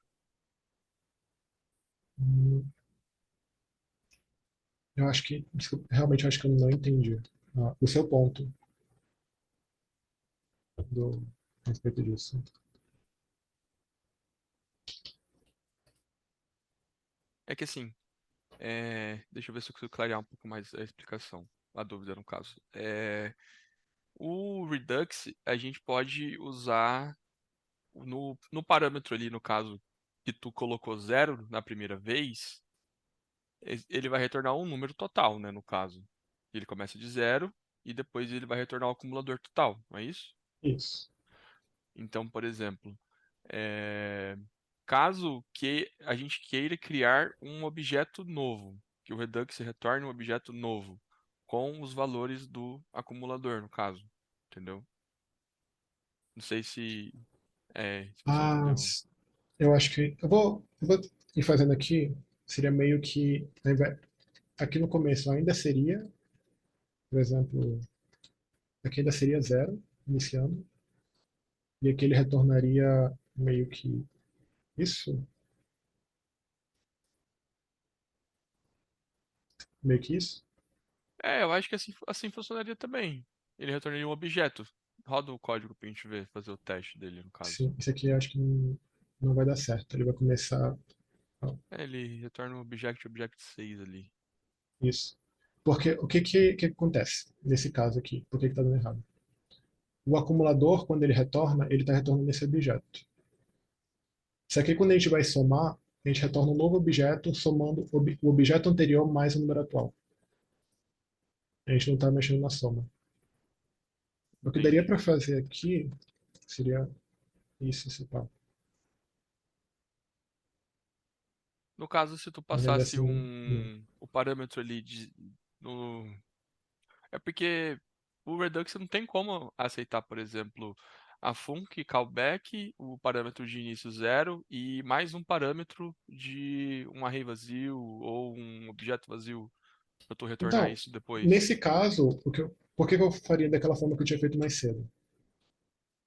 Hum, Eu acho que, desculpa, realmente eu acho que eu não entendi o seu ponto a respeito disso. É que assim, deixa eu ver se eu consigo clarear um pouco mais a explicação, a dúvida no caso. O Redux a gente pode usar no parâmetro ali, no caso, que tu colocou zero na primeira vez, ele vai retornar um número total, né, no caso. Ele começa de zero e depois ele vai retornar o acumulador total, não é isso? Isso. Então, por exemplo, é, caso que a gente queira criar um objeto novo, que o Redux retorne um objeto novo, com os valores do acumulador, no caso, entendeu? Não sei se você Ah, entendeu. eu acho que. Eu vou ir fazendo aqui. Seria meio que. Aqui no começo ainda seria, por exemplo, aqui ainda seria zero, iniciando. E aqui ele retornaria meio que isso. Meio que isso. Eu acho que assim funcionaria também. Ele retornaria um objeto. Roda o código pra gente ver, fazer o teste dele, no caso. Sim, isso aqui eu acho que não vai dar certo. Ele vai começar. Ó, Ele retorna um object 6 ali. isso. Porque o que acontece nesse caso aqui? Por que está dando errado? O acumulador, quando ele retorna, ele está retornando esse objeto. Só que quando a gente vai somar, a gente retorna um novo objeto somando o objeto anterior mais o número atual. A gente não está mexendo na soma. O que daria Entendi. para fazer aqui seria isso, esse pá. No caso, se tu Mas ainda passasse assim, não. o parâmetro ali no. É porque o Redux não tem como aceitar, por exemplo, a func, callback, o parâmetro de início zero e mais um parâmetro de um array vazio ou um objeto vazio para tu retornar Então, isso depois. nesse caso, por que eu faria daquela forma que eu tinha feito mais cedo?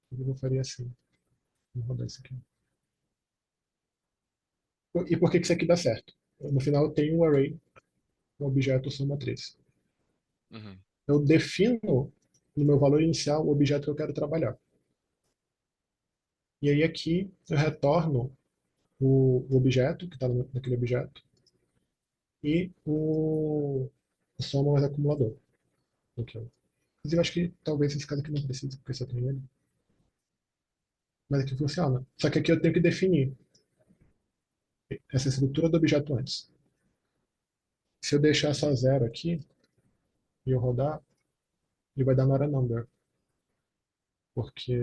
Por que eu faria assim? Vou rodar isso aqui. E por que isso aqui dá certo? No final, eu tenho um array, um objeto soma 3. Uhum. Eu defino no meu valor inicial o objeto que eu quero trabalhar. E aí aqui eu retorno o objeto, que está naquele objeto, e o soma mais acumulador. Okay. Inclusive, eu acho que talvez esse caso aqui não precise, porque só tem ele. Mas aqui funciona. Só que aqui eu tenho que definir essa estrutura do objeto antes. Se eu deixar só zero aqui e eu rodar, ele vai dar not a number, porque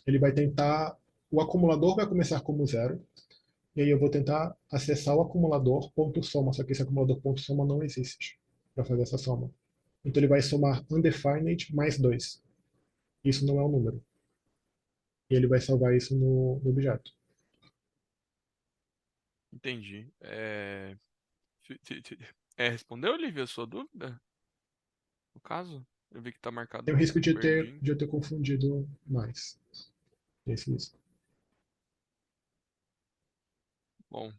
ele vai tentar. O acumulador vai começar como zero, e aí eu vou tentar acessar o acumulador ponto soma, só que esse acumulador ponto soma não existe. para fazer essa soma. Então ele vai somar undefined mais 2. Isso não é um número. E ele vai salvar isso no objeto. Entendi. Respondeu, Olivia, a sua dúvida? No caso? Eu vi que tá Tem o marcado risco de verdinho. eu ter confundido mais. Esse risco. Bom,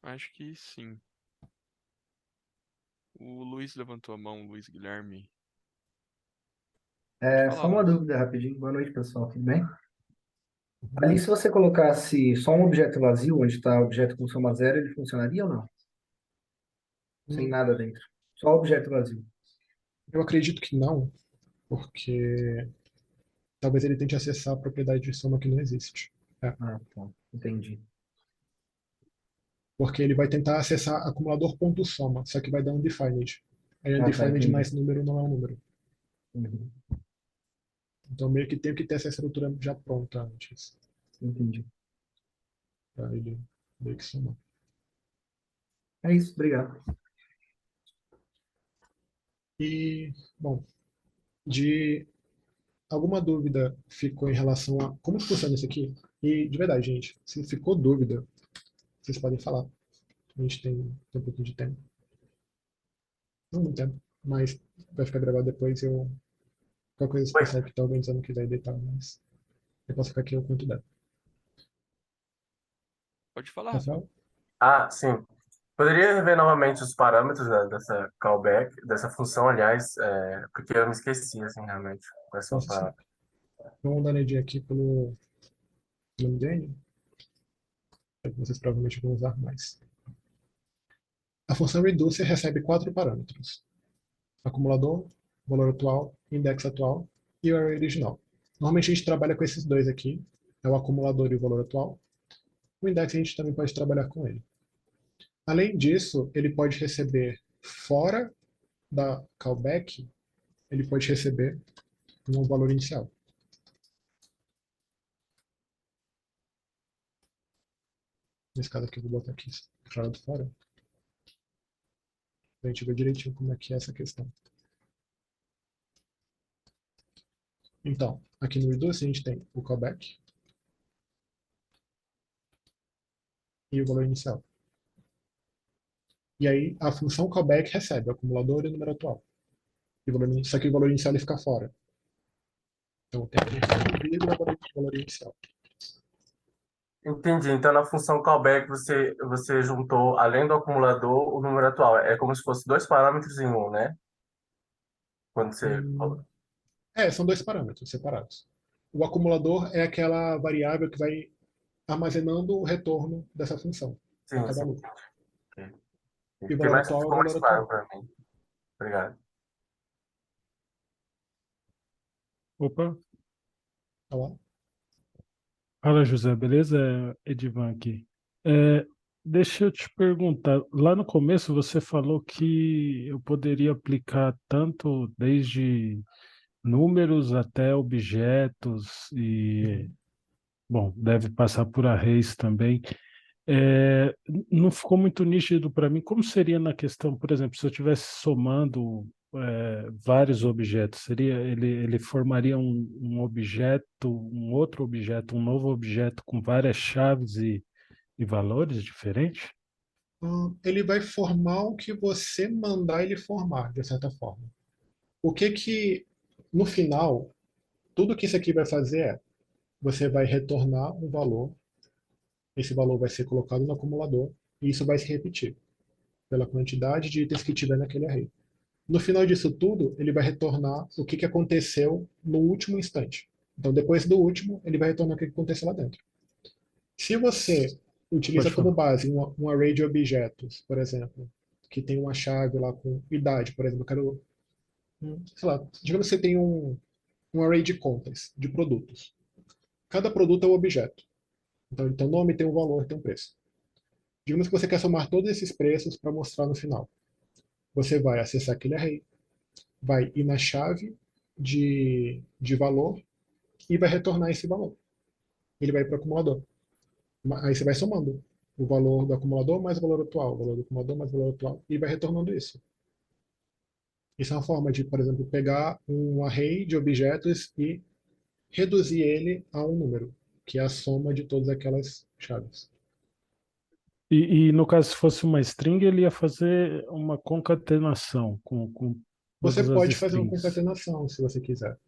acho que sim. O Luiz levantou a mão, o Luiz Guilherme. Pode falar, Só uma Luiz. dúvida rapidinho. Boa noite, pessoal. Tudo bem? Ali, se você colocasse só um objeto vazio, onde está o objeto com soma zero, ele funcionaria ou não? Sem Hum, nada dentro. Só objeto vazio. Eu acredito que não, porque talvez ele tente acessar a propriedade de soma que não existe. É, Ah, tá. Entendi. porque ele vai tentar acessar acumulador.soma, só que vai dar undefined. Aí Ah, tá. undefined Entendi. mais número não é um número. Uhum. Então meio que tem que ter essa estrutura já pronta antes, Entendi. para ele meio que somar. É isso. Obrigado. E, bom, de alguma dúvida ficou em relação a como funciona isso aqui? E, de verdade, gente, se ficou dúvida, vocês podem falar. A gente tem um pouquinho de tempo. Não muito tempo, mas vai ficar gravado depois. Qualquer coisa, se o Oi. pessoal que está organizando quiser editar, mas eu posso ficar aqui o quanto der. Pode falar, Rafa. Rafael? Ah, sim. Poderia rever novamente os parâmetros dessa callback, dessa função, aliás, porque eu me esqueci, assim, realmente, quais são os Posso sim. parâmetros. Vamos dar uma olhadinha aqui pelo MDN, que vocês provavelmente vão usar mais. A função reducer recebe 4 parâmetros: acumulador, valor atual, index atual e o array original. Normalmente a gente trabalha com esses dois aqui, é o acumulador e o valor atual. O index a gente também pode trabalhar com ele. Além disso, ele pode receber fora da callback, ele pode receber um valor inicial. Nesse caso aqui, eu vou botar aqui para lado fora, para a gente ver direitinho como é que é essa questão. Então, aqui no reduce a gente tem o callback e o valor inicial. E aí a função callback recebe o acumulador e o número atual. Só que o valor inicial ele fica fora. Então tem a função vírgula o valor inicial. Entendi. Então, na função callback, você juntou, além do acumulador, o número atual. É como se fosse dois parâmetros em um, né? Quando você... Hum, são dois parâmetros separados. O acumulador é aquela variável que vai armazenando o retorno dessa função a Sim, cada sim. loop. Ok. E o valor atual é o Ficou mais valor claro atual. para mim. Obrigado. Opa, Tá lá? fala José, beleza? É Edivan aqui. É, deixa eu te perguntar, lá no começo você falou que eu poderia aplicar tanto desde números até objetos e, bom, deve passar por arrays também. Não ficou muito nítido para mim como seria na questão, por exemplo, se eu estivesse somando vários objetos, ele formaria um objeto, um outro objeto, um novo objeto com várias chaves e valores diferentes? Ele vai formar o que você mandar ele formar, de certa forma. O que no final, tudo que isso aqui vai fazer é, você vai retornar um valor, esse valor vai ser colocado no acumulador, e isso vai se repetir pela quantidade de itens que tiver naquele array. No final disso tudo, ele vai retornar o que aconteceu no último instante. Então, depois do último, ele vai retornar o que aconteceu lá dentro. Se você utiliza Pode como falar. base um array de objetos, por exemplo, que tem uma chave lá com idade, por exemplo, eu quero, sei lá, digamos que você tem um array de contas, de produtos. Cada produto é um objeto. Então, ele tem um nome, tem um valor, tem um preço. Digamos que você quer somar todos esses preços para mostrar no final. Você vai acessar aquele array, vai ir na chave de valor e vai retornar esse valor. Ele vai para o acumulador. Aí você vai somando o valor do acumulador mais o valor atual, o valor do acumulador mais o valor atual, e vai retornando isso. Isso é uma forma de, por exemplo, pegar um array de objetos e reduzir ele a um número, que é a soma de todas aquelas chaves. E no caso, se fosse uma string, ele ia fazer uma concatenação com Você todas as pode fazer uma strings. concatenação, se você quiser.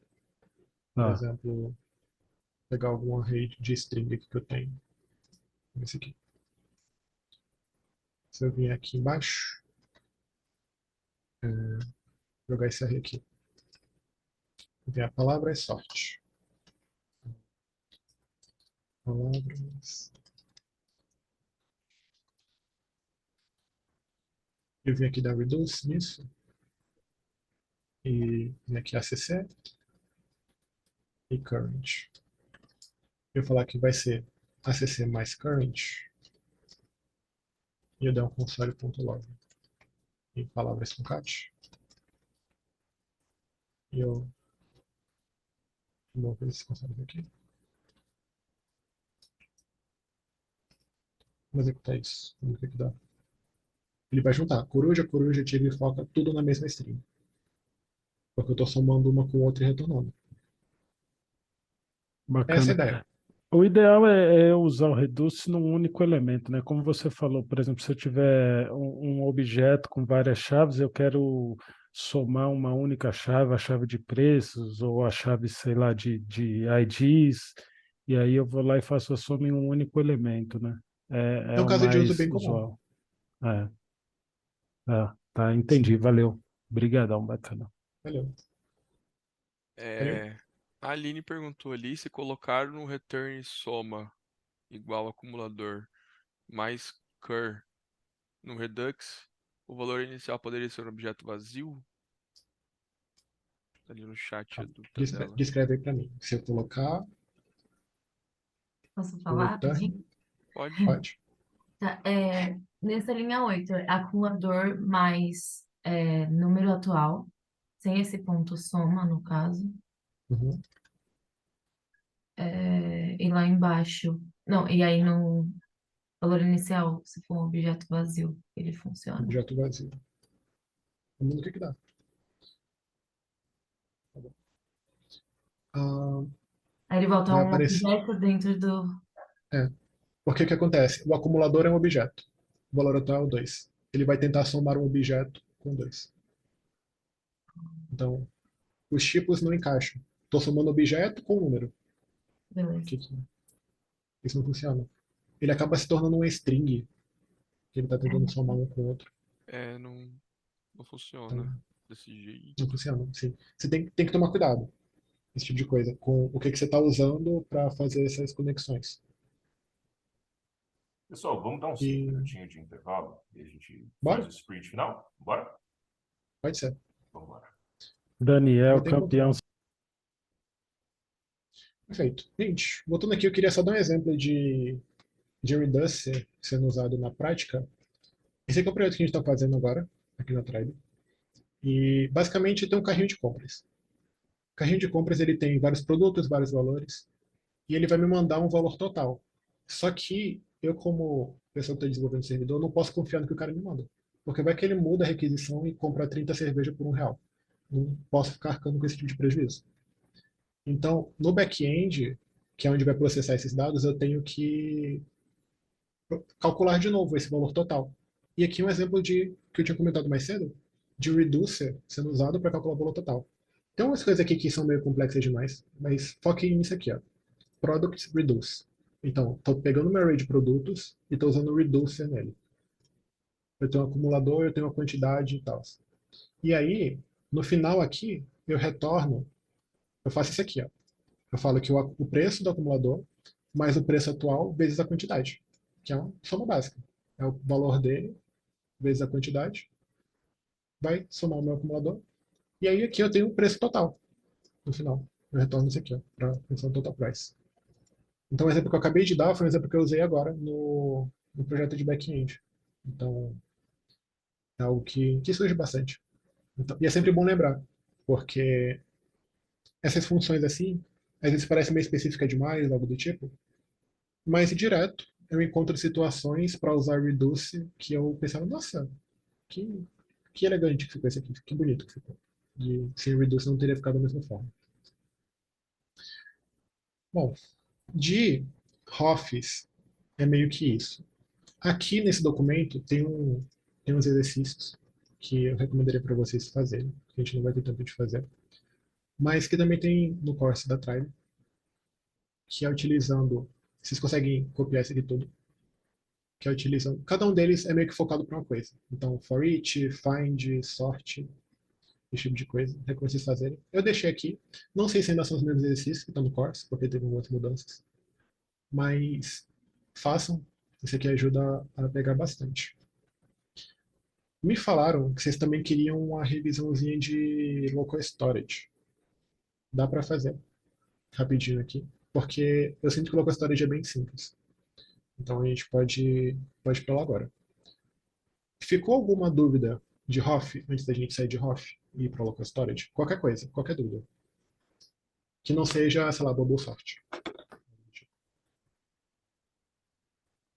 Por Tá. exemplo, pegar algum array de string aqui que eu tenho. Esse aqui. Se eu vier aqui embaixo, jogar esse array aqui. Ver a palavra é sorte. Palavras. Eu vim aqui dar reduce nisso. E vim aqui acc e current. Eu falar que vai ser acc mais current. E eu der um console.log. Em palavras concat. E eu vou ver esse console aqui. Vou executar isso. Vamos ver o que dá. Ele vai juntar coruja, coruja, tigre e foca, tudo na mesma string. Porque eu estou somando uma com outra e retornando. Essa é a Bacana. ideia. O ideal é usar o reduce num único elemento, né? Como você falou, por exemplo, se eu tiver um objeto com várias chaves, eu quero somar uma única chave, a chave de preços ou a chave, sei lá, de IDs, e aí eu vou lá e faço a soma em um único elemento, né? É É um o caso de uso mais bem comum. usual. Tá, entendi, Sim, valeu. Obrigadão, bacana. valeu. É, a Aline perguntou ali se colocar no return soma igual acumulador mais cur no Redux, o valor inicial poderia ser um objeto vazio? Tá ali no chat a dúvida dela. Descreve aí para mim. Se eu colocar Posso o falar return, rapidinho? Pode? pode. Tá, nessa linha 8, acumulador mais número atual, sem esse ponto soma, no caso. Uhum. E lá embaixo. Não, e aí no valor inicial, se for um objeto vazio, ele funciona. Objeto vazio. Vamos ver o que dá. Tá bom. Aí ele volta a Vai um aparecer. objeto dentro do. Porque o que acontece? O acumulador é um objeto. O valor atual é o 2. Ele vai tentar somar um objeto com 2. Então, os tipos não encaixam. Estou somando objeto com número. Beleza. Isso não funciona. Ele acaba se tornando uma string, que ele está tentando somar um com o outro. Não funciona Então, desse jeito. não funciona. Sim. Você tem que tomar cuidado, esse tipo de coisa, com o que você está usando para fazer essas conexões. Pessoal, vamos dar uns 5 minutinhos de intervalo e a gente Bora? faz o sprint final? Bora? Pode ser. Vamos embora. Daniel, Vai ter campeão. Perfeito. Gente, voltando aqui, eu queria só dar um exemplo de Reducer sendo usado na prática. Esse aqui é o projeto que a gente está fazendo agora, aqui na Tribe. E, basicamente, tem um carrinho de compras. O carrinho de compras ele tem vários produtos, vários valores, e ele vai me mandar um valor total. Só que eu, como pessoa que está desenvolvendo o servidor, não posso confiar no que o cara me manda. Porque vai que ele muda a requisição e compra 30 cervejas por R$1. Não posso ficar arcando com esse tipo de prejuízo. Então, no back-end, que é onde vai processar esses dados, eu tenho que calcular de novo esse valor total. E aqui um exemplo que eu tinha comentado mais cedo, de reducer sendo usado para calcular o valor total. Tem umas coisas aqui que são meio complexas demais, mas foquem nisso aqui, ó. Product reduce. Então, estou pegando meu array de produtos e estou usando o reducer nele. Eu tenho um acumulador, eu tenho uma quantidade e tal. E aí, no final aqui, eu retorno, eu faço isso aqui, ó. Eu falo que o preço do acumulador mais o preço atual vezes a quantidade, que é uma soma básica. É o valor dele vezes a quantidade, vai somar o meu acumulador. E aí aqui eu tenho o preço total no final. Eu retorno isso aqui, para a função total price. Então o exemplo que eu acabei de dar foi um exemplo que eu usei agora no projeto de back-end. Então é algo que surge bastante. Então, e é sempre bom lembrar, porque essas funções assim, às vezes parecem meio específica demais, algo do tipo, mas direto eu encontro situações para usar reduce que eu pensava, nossa, que Que elegante que ficou esse aqui, que bonito que ficou. E sem reduce não teria ficado da mesma forma. Bom, de Hoffice é meio que isso. Aqui nesse documento tem uns exercícios que eu recomendaria para vocês fazerem, que a gente não vai ter tempo de fazer, mas que também tem no course da Tribe, que é utilizando, vocês conseguem copiar esse aqui tudo, que é utilizando, cada um deles é meio que focado para uma coisa. Então, for each, find, sort, esse tipo de coisa, recomendo vocês fazerem. Eu deixei aqui, não sei se ainda são os mesmos exercícios que estão no course, porque teve algumas mudanças, mas façam, isso aqui ajuda a pegar bastante. Me falaram que vocês também queriam uma revisãozinha de local storage. Dá para fazer rapidinho aqui, porque eu sinto que o local storage é bem simples. Então a gente pode ir para lá agora. Ficou alguma dúvida de Hoff antes da gente sair de Hoff e ir para local storage? Qualquer coisa, qualquer dúvida. Que não seja, sei lá, bubble sort.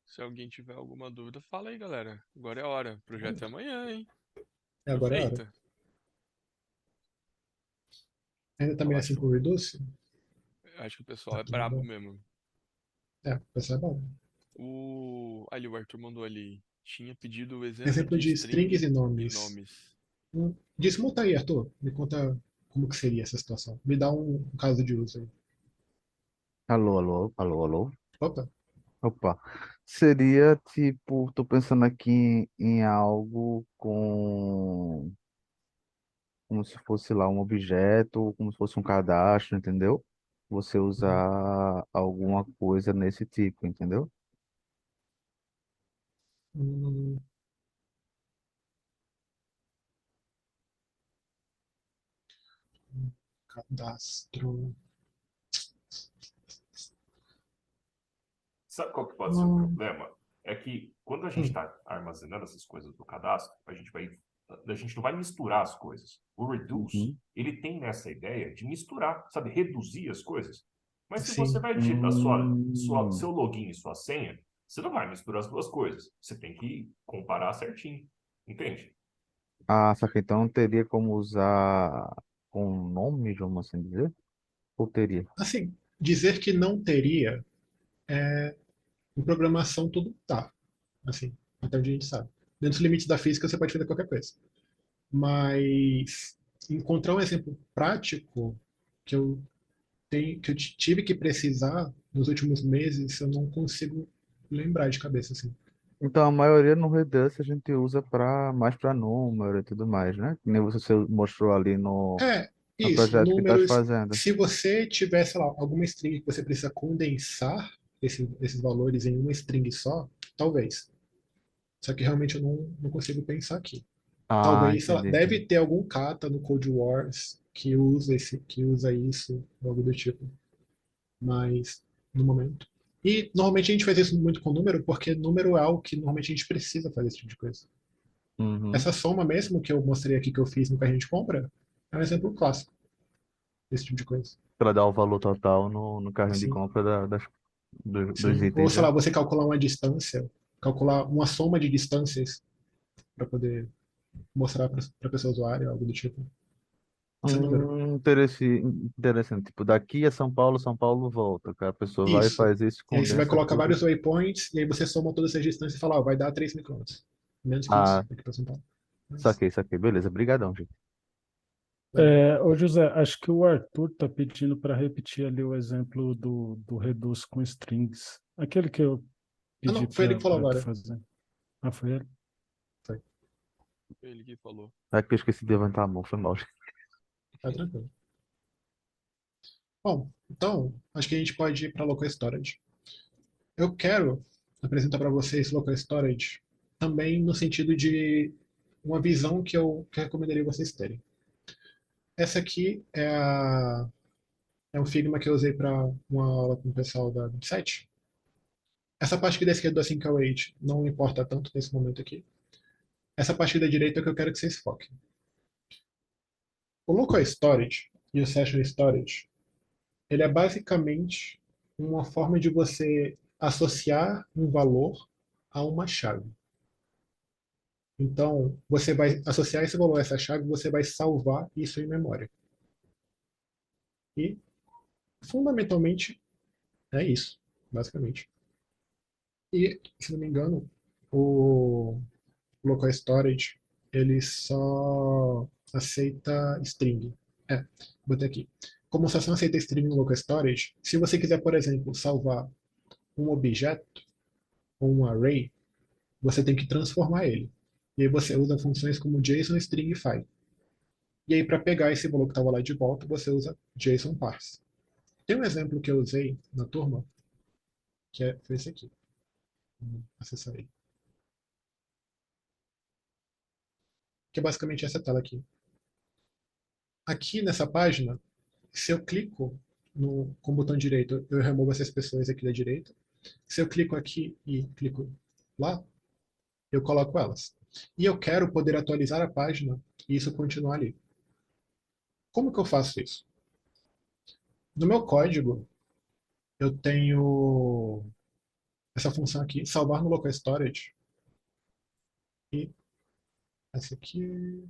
Se alguém tiver alguma dúvida, fala aí, galera. Agora é a hora. O projeto é amanhã, hein? Agora é a hora. Aproveita. Ainda tá Eu meio assim acho, com o Reduce? acho que o pessoal Tá é tudo brabo bom. mesmo. É, vai ser bom. Ali, o Arthur mandou ali. Tinha pedido o exemplo Exemplo de de string strings e e nomes. nomes. Desmuta aí, Arthur. Me conta como que seria essa situação. Me dá um caso de uso aí. Alô, alô, alô, alô. Opa, Opa. Seria tipo, tô pensando aqui em algo como se fosse lá um objeto, como se fosse um cadastro, entendeu? Você usar alguma coisa nesse tipo, entendeu? hum, cadastro. Sabe qual que pode ser o Hum, problema? É que quando a gente hum, está armazenando essas coisas do cadastro, a gente não vai misturar as coisas. O Reduce, Uhum. ele tem nessa ideia de misturar, sabe, reduzir as coisas. Mas se você sim. vai digitar Hum. seu login e sua senha, você não vai misturar as duas coisas. Você tem que comparar certinho. Entende? Ah, só que então teria como usar com nome, vamos assim dizer? Ou teria? Assim, dizer que não teria, em programação tudo tá. Assim, até onde a gente sabe. Dentro dos limites da física você pode fazer qualquer coisa. Mas encontrar um exemplo prático que eu que eu tive que precisar nos últimos meses, eu não consigo lembrar de cabeça assim. Então, a maioria no Redux a gente usa mais para número e tudo mais, né? Que nem você mostrou ali É, no isso, projeto que está números. fazendo. Se você tiver, sei lá, alguma string que você precisa condensar esses valores em uma string só, talvez. Só que realmente eu não consigo pensar aqui. Ah, Talvez, sei lá, entendi, deve entendi. ter algum kata no Code Wars que usa isso, algo do tipo. Mas no momento. E normalmente a gente faz isso muito com número, porque número é algo que normalmente a gente precisa fazer esse tipo de coisa. Uhum. Essa soma mesmo que eu mostrei aqui que eu fiz no carrinho de compra é um exemplo clássico desse tipo de coisa. Para dar o valor total no carrinho de Sim, compra dos sim. Ou itens, sei né? lá, você calcular uma distância, calcular uma soma de distâncias para poder mostrar para a pessoa usuária, algo do tipo. Isso é número. Interessante. Tipo, daqui a São Paulo volta, que a pessoa vai e Isso. faz isso, E aí você vai condensa colocar tudo. vários waypoints, e aí você soma todas essas distâncias e fala, ó, vai dar 3.000 km. Menos que isso, Ah, aqui para São Paulo. Mas, saquei, saquei. Beleza, brigadão, gente. valeu. Ô José, acho que o Arthur está pedindo para repetir ali o exemplo do Reduz com strings. Aquele que eu Ah, pedi não, foi ele que falou para tu agora. fazer. Ah, foi ele? Foi. Ele que falou. É que eu esqueci de levantar a mão, foi mal. Tá tranquilo. Bom, então, acho que a gente pode ir para Local Storage. Eu quero apresentar para vocês Local Storage também no sentido de uma visão que eu recomendaria vocês terem. Essa aqui é um Figma que eu usei para uma aula com o pessoal da 27. Essa parte aqui da esquerda do Async Await não importa tanto nesse momento aqui. Essa parte aqui da direita é o que eu quero que vocês foquem. O Local Storage e o Session Storage, ele é basicamente uma forma de você associar um valor a uma chave. Então, você vai associar esse valor a essa chave, você vai salvar isso em memória. E, fundamentalmente, é isso, basicamente. E, se não me engano, o local storage, ele só aceita string. É, botei aqui. Como só aceita string no local storage, se você quiser, por exemplo, salvar um objeto ou um array, você tem que transformar ele. E aí você usa funções como JSON string file. E aí, para pegar esse valor que estava lá de volta, você usa JSON parse. Tem um exemplo que eu usei na turma, foi esse aqui. Vamos acessar ele. Que é basicamente essa tela aqui. Aqui nessa página, se eu clico com o botão direito, eu removo essas pessoas aqui da direita. Se eu clico aqui e clico lá, eu coloco elas. E eu quero poder atualizar a página e isso continuar ali. Como que eu faço isso? No meu código, eu tenho essa função aqui, salvar no local storage. E essa aqui,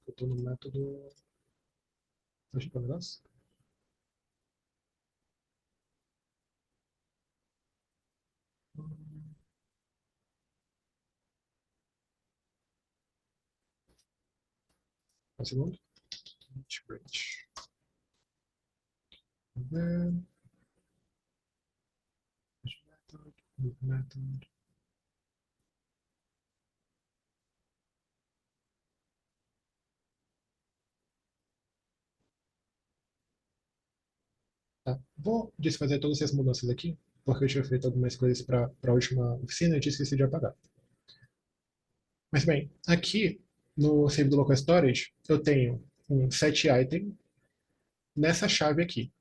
eu estou no método. Deixa eu ver. Um segundo. Branch. Method. Tá. Vou desfazer todas essas mudanças aqui, porque eu tinha feito algumas coisas para a última oficina e tinha esquecido de apagar. Mas bem, aqui no save do local storage, eu tenho um set item nessa chave aqui.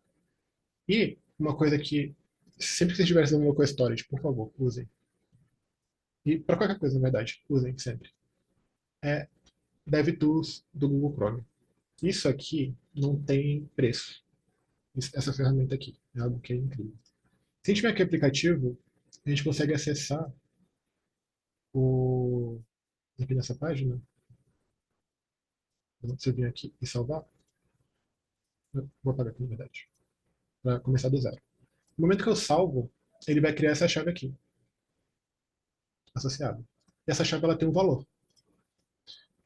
E uma coisa que, sempre que vocês estiverem no local storage, por favor, usem. E para qualquer coisa, na verdade, usem sempre. É DevTools do Google Chrome. Isso aqui não tem preço. Essa ferramenta aqui é algo que é incrível. Se a gente tiver aqui o aplicativo, a gente consegue acessar aqui nessa página. Se eu vir aqui e salvar, eu vou apagar aqui, na verdade, para começar do zero. No momento que eu salvo, ele vai criar essa chave aqui, associada. E essa chave ela tem um valor.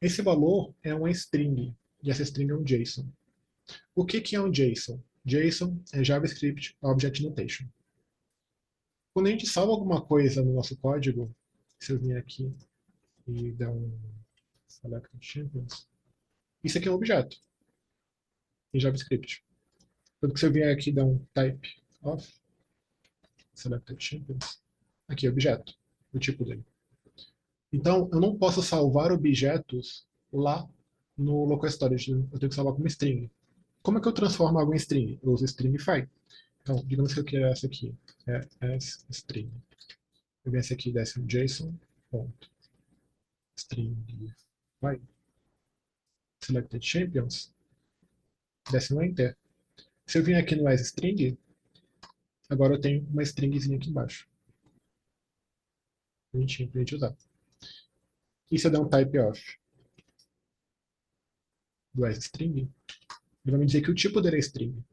Esse valor é uma string, e essa string é um JSON. O que é um JSON? JSON é JavaScript Object Notation. Quando a gente salva alguma coisa no nosso código, se eu vir aqui e der um select champions, isso aqui é um objeto em JavaScript. Quando se eu vier aqui e dar um type of selected champions, aqui é objeto, o tipo dele. Então, eu não posso salvar objetos lá no local storage, né? Eu tenho que salvar como string. Como é que eu transformo algo em string? Eu uso stringify. Então, digamos que eu queira essa aqui, é as string. Eu venho essa aqui e desce um JSON, ponto, stringify, selected champions, desce um enter. Se eu vim aqui no asString, agora eu tenho uma stringzinha aqui embaixo. Bonitinho pra gente usar. E se eu der um type of do asString, ele vai me dizer que o tipo dele é string.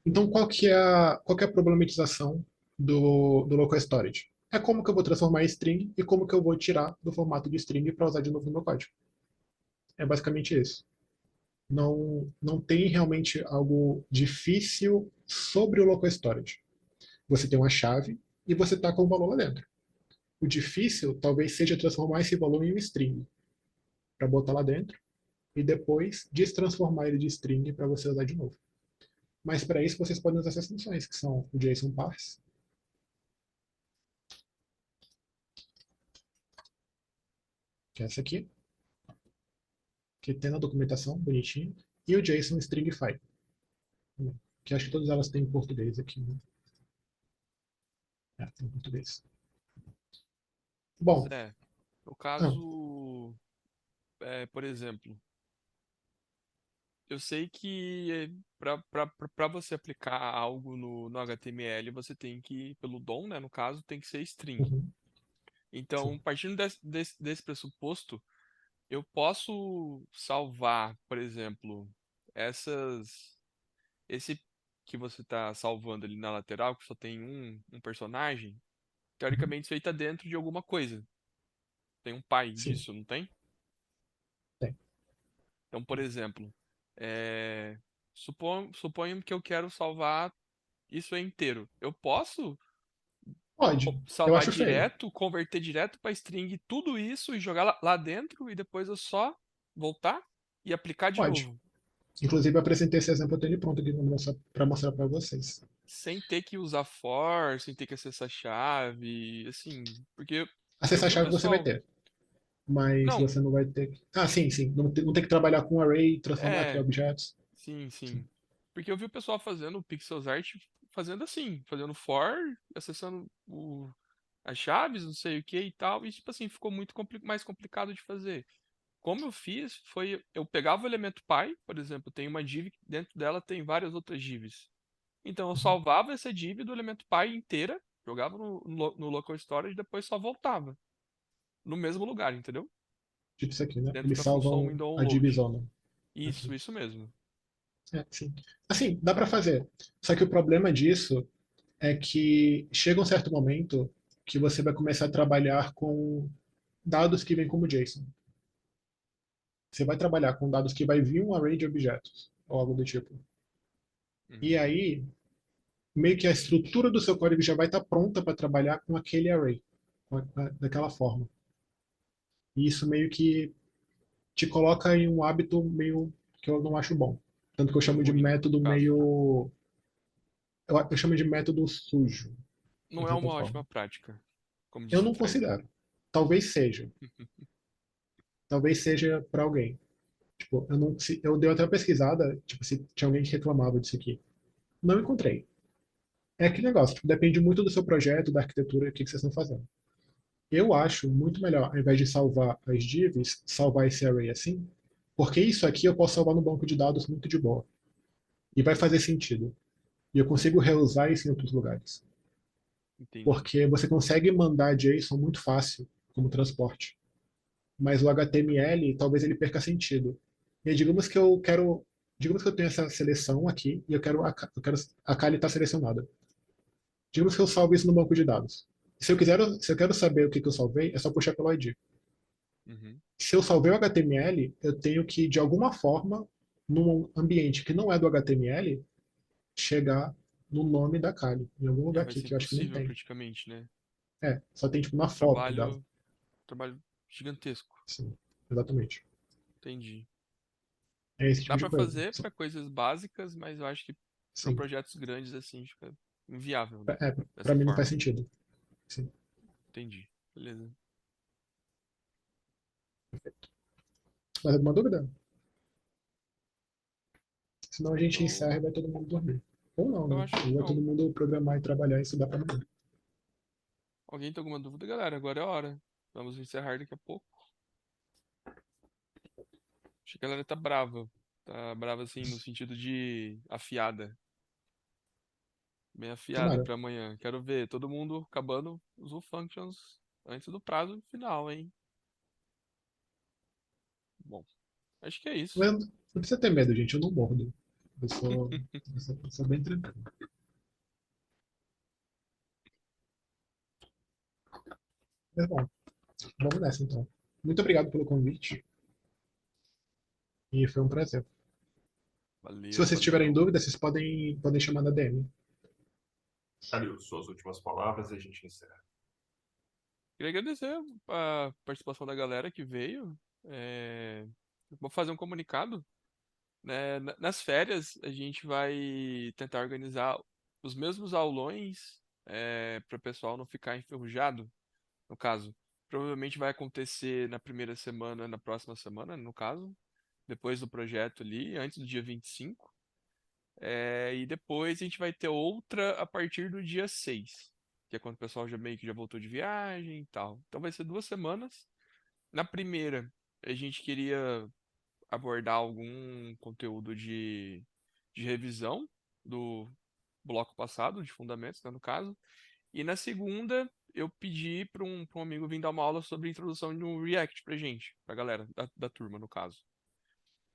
Então, qual que é a problematização do local storage? É como que eu vou transformar em string e como que eu vou tirar do formato de string para usar de novo no meu código. É basicamente isso. Não tem realmente algo difícil sobre o local storage. Você tem uma chave e você está com o valor lá dentro. O difícil talvez seja transformar esse valor em um string para botar lá dentro e depois destransformar ele de string para você usar de novo. Mas para isso vocês podem usar essas funções, que são o JSON parse, que é essa aqui, que tem na documentação, bonitinho, e o JSON stringify, que acho que todas elas têm em português aqui. Né? Tem em português. Bom, No caso, por exemplo, eu sei que para você aplicar algo no HTML, você tem que, pelo DOM, né, no caso, tem que ser string. uhum. Então, partindo desse pressuposto, eu posso salvar, por exemplo, esse que você está salvando ali na lateral, que só tem um personagem, Uhum. teoricamente isso aí tá dentro de alguma coisa. Tem um pai Sim, disso, não tem? tem. Então, por exemplo, é, suponho que eu quero salvar isso aí inteiro. Eu posso Pode. Eu salvar acho feio. direto, converter direto para string tudo isso e jogar lá dentro e depois eu só voltar e aplicar de Pode. novo, Inclusive, eu apresentei esse exemplo, eu tenho ele pronto aqui para mostrar para vocês. sem ter que usar for, sem ter que acessar a chave, assim, porque eu Acessar a vi o chave você vai pessoal, ter, mas não, você não vai ter. Ah, sim, sim. Não tem que trabalhar com array, transformar, criar é, objetos. sim, Sim. sim. Porque eu vi o pessoal fazendo o pixels art fazendo assim, fazendo for, acessando as chaves, não sei o que e tal, e tipo assim, ficou muito mais complicado de fazer. Como eu fiz foi, eu pegava o elemento pi, por exemplo, tem uma div, dentro dela tem várias outras divs. Então eu Uhum. salvava essa div do elemento pi inteira, jogava no local storage e depois só voltava no mesmo lugar, entendeu? Tipo isso aqui, né? Dentro Eles da função salvam window a load. divisão. Aqui. Isso mesmo. É, sim. Assim, dá para fazer. Só que o problema disso é que chega um certo momento que você vai começar a trabalhar com dados que vêm como JSON. Você vai trabalhar com dados que vai vir um array de objetos, ou algo do tipo. E Uhum. aí, meio que a estrutura do seu código já vai estar pronta para trabalhar com aquele array, daquela forma. E isso meio que te coloca em um hábito meio que eu não acho bom. Tanto que eu Meio chamo de ruim, no método caso. meio. Eu chamo de método sujo, Não de é certa uma forma. ótima prática, como Eu disse o não Fred. considero. Talvez seja. Talvez seja para alguém. Tipo, eu não, eu dei até uma pesquisada, tipo, se tinha alguém que reclamava disso aqui. Não encontrei. É aquele negócio, tipo, depende muito do seu projeto, da arquitetura, o que vocês estão fazendo. Eu acho muito melhor, ao invés de salvar as divs, salvar esse array assim, porque isso aqui eu posso salvar no banco de dados muito de boa. E vai fazer sentido. E eu consigo reusar isso em outros lugares. Entendi. Porque você consegue mandar JSON muito fácil, como transporte. Mas o HTML, talvez ele perca sentido. E aí, digamos que eu tenho essa seleção aqui e eu quero a Kali está selecionada. Digamos que eu salvo isso no banco de dados. Se eu quero saber o que eu salvei, é só puxar pelo ID. Uhum. Se eu salvei o HTML, eu tenho que, de alguma forma, num ambiente que não é do HTML, chegar no nome da Kali, em algum É, lugar vai aqui, ser que eu acho que nem impossível tem. praticamente, né? É, só tem tipo uma foto dela. Trabalho, trabalho gigantesco. Sim, exatamente. Entendi. É esse tipo Dá de pra coisa. fazer para coisas básicas, mas eu acho que para Sim. projetos grandes assim fica inviável, né? É, pra Dessa mim não faz forma. sentido. Sim. Entendi. Beleza. Mais alguma dúvida? Senão a gente encerra Eu, e vai todo mundo dormir. Ou não, eu né? acho que Ou vai todo não. mundo programar e trabalhar e estudar pra amanhã. Alguém tem alguma dúvida, galera? Agora é a hora. Vamos encerrar daqui a pouco. Acho que a galera tá brava. Tá brava assim no sentido de afiada. Bem afiada Tomara. pra amanhã. Quero ver todo mundo acabando os functions antes do prazo final, hein? Bom, acho que é isso. Mas não precisa ter medo, gente. Eu não mordo. Eu sou bem tranquilo. Mas bom, vamos nessa então. Muito obrigado pelo convite. E foi um prazer. Se Valeu, vocês tiverem valeu. dúvidas, vocês podem chamar na DM. Calil, suas últimas palavras e a gente encerra. Queria agradecer a participação da galera que veio. É, Vou fazer um comunicado, né? Nas férias, a gente vai tentar organizar os mesmos aulões para o pessoal não ficar enferrujado, no caso. Provavelmente vai acontecer na primeira semana, na próxima semana, no caso, depois do projeto ali, antes do dia 25. E depois a gente vai ter outra a partir do dia 6, que é quando o pessoal já meio que já voltou de viagem e tal. Então vai ser 2 semanas. Na primeira, a gente queria abordar algum conteúdo de revisão do bloco passado, de fundamentos, né, no caso. E na segunda, eu pedi para um amigo vir dar uma aula sobre a introdução de um React pra gente, pra galera da turma, no caso.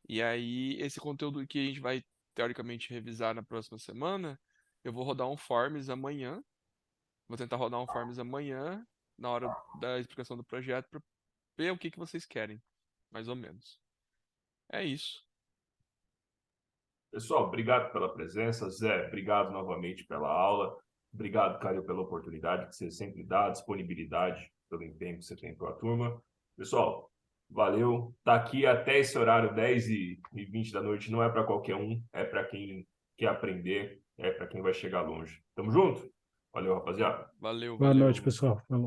E aí, esse conteúdo que a gente vai, teoricamente, revisar na próxima semana, eu vou rodar um Forms amanhã. Vou tentar rodar um Forms amanhã, na hora da explicação do projeto, para ver o que vocês querem, mais ou menos. É isso. Pessoal, obrigado pela presença. Zé, obrigado novamente pela aula. Obrigado, Calil, pela oportunidade que você sempre dá, disponibilidade, pelo empenho que você tem pela turma. Pessoal, valeu. Tá aqui até esse horário, 10h20 da noite. Não é para qualquer um, é para quem quer aprender, é para quem vai chegar longe. Tamo junto? Valeu, rapaziada. Valeu, Boa noite, valeu. pessoal. Falou.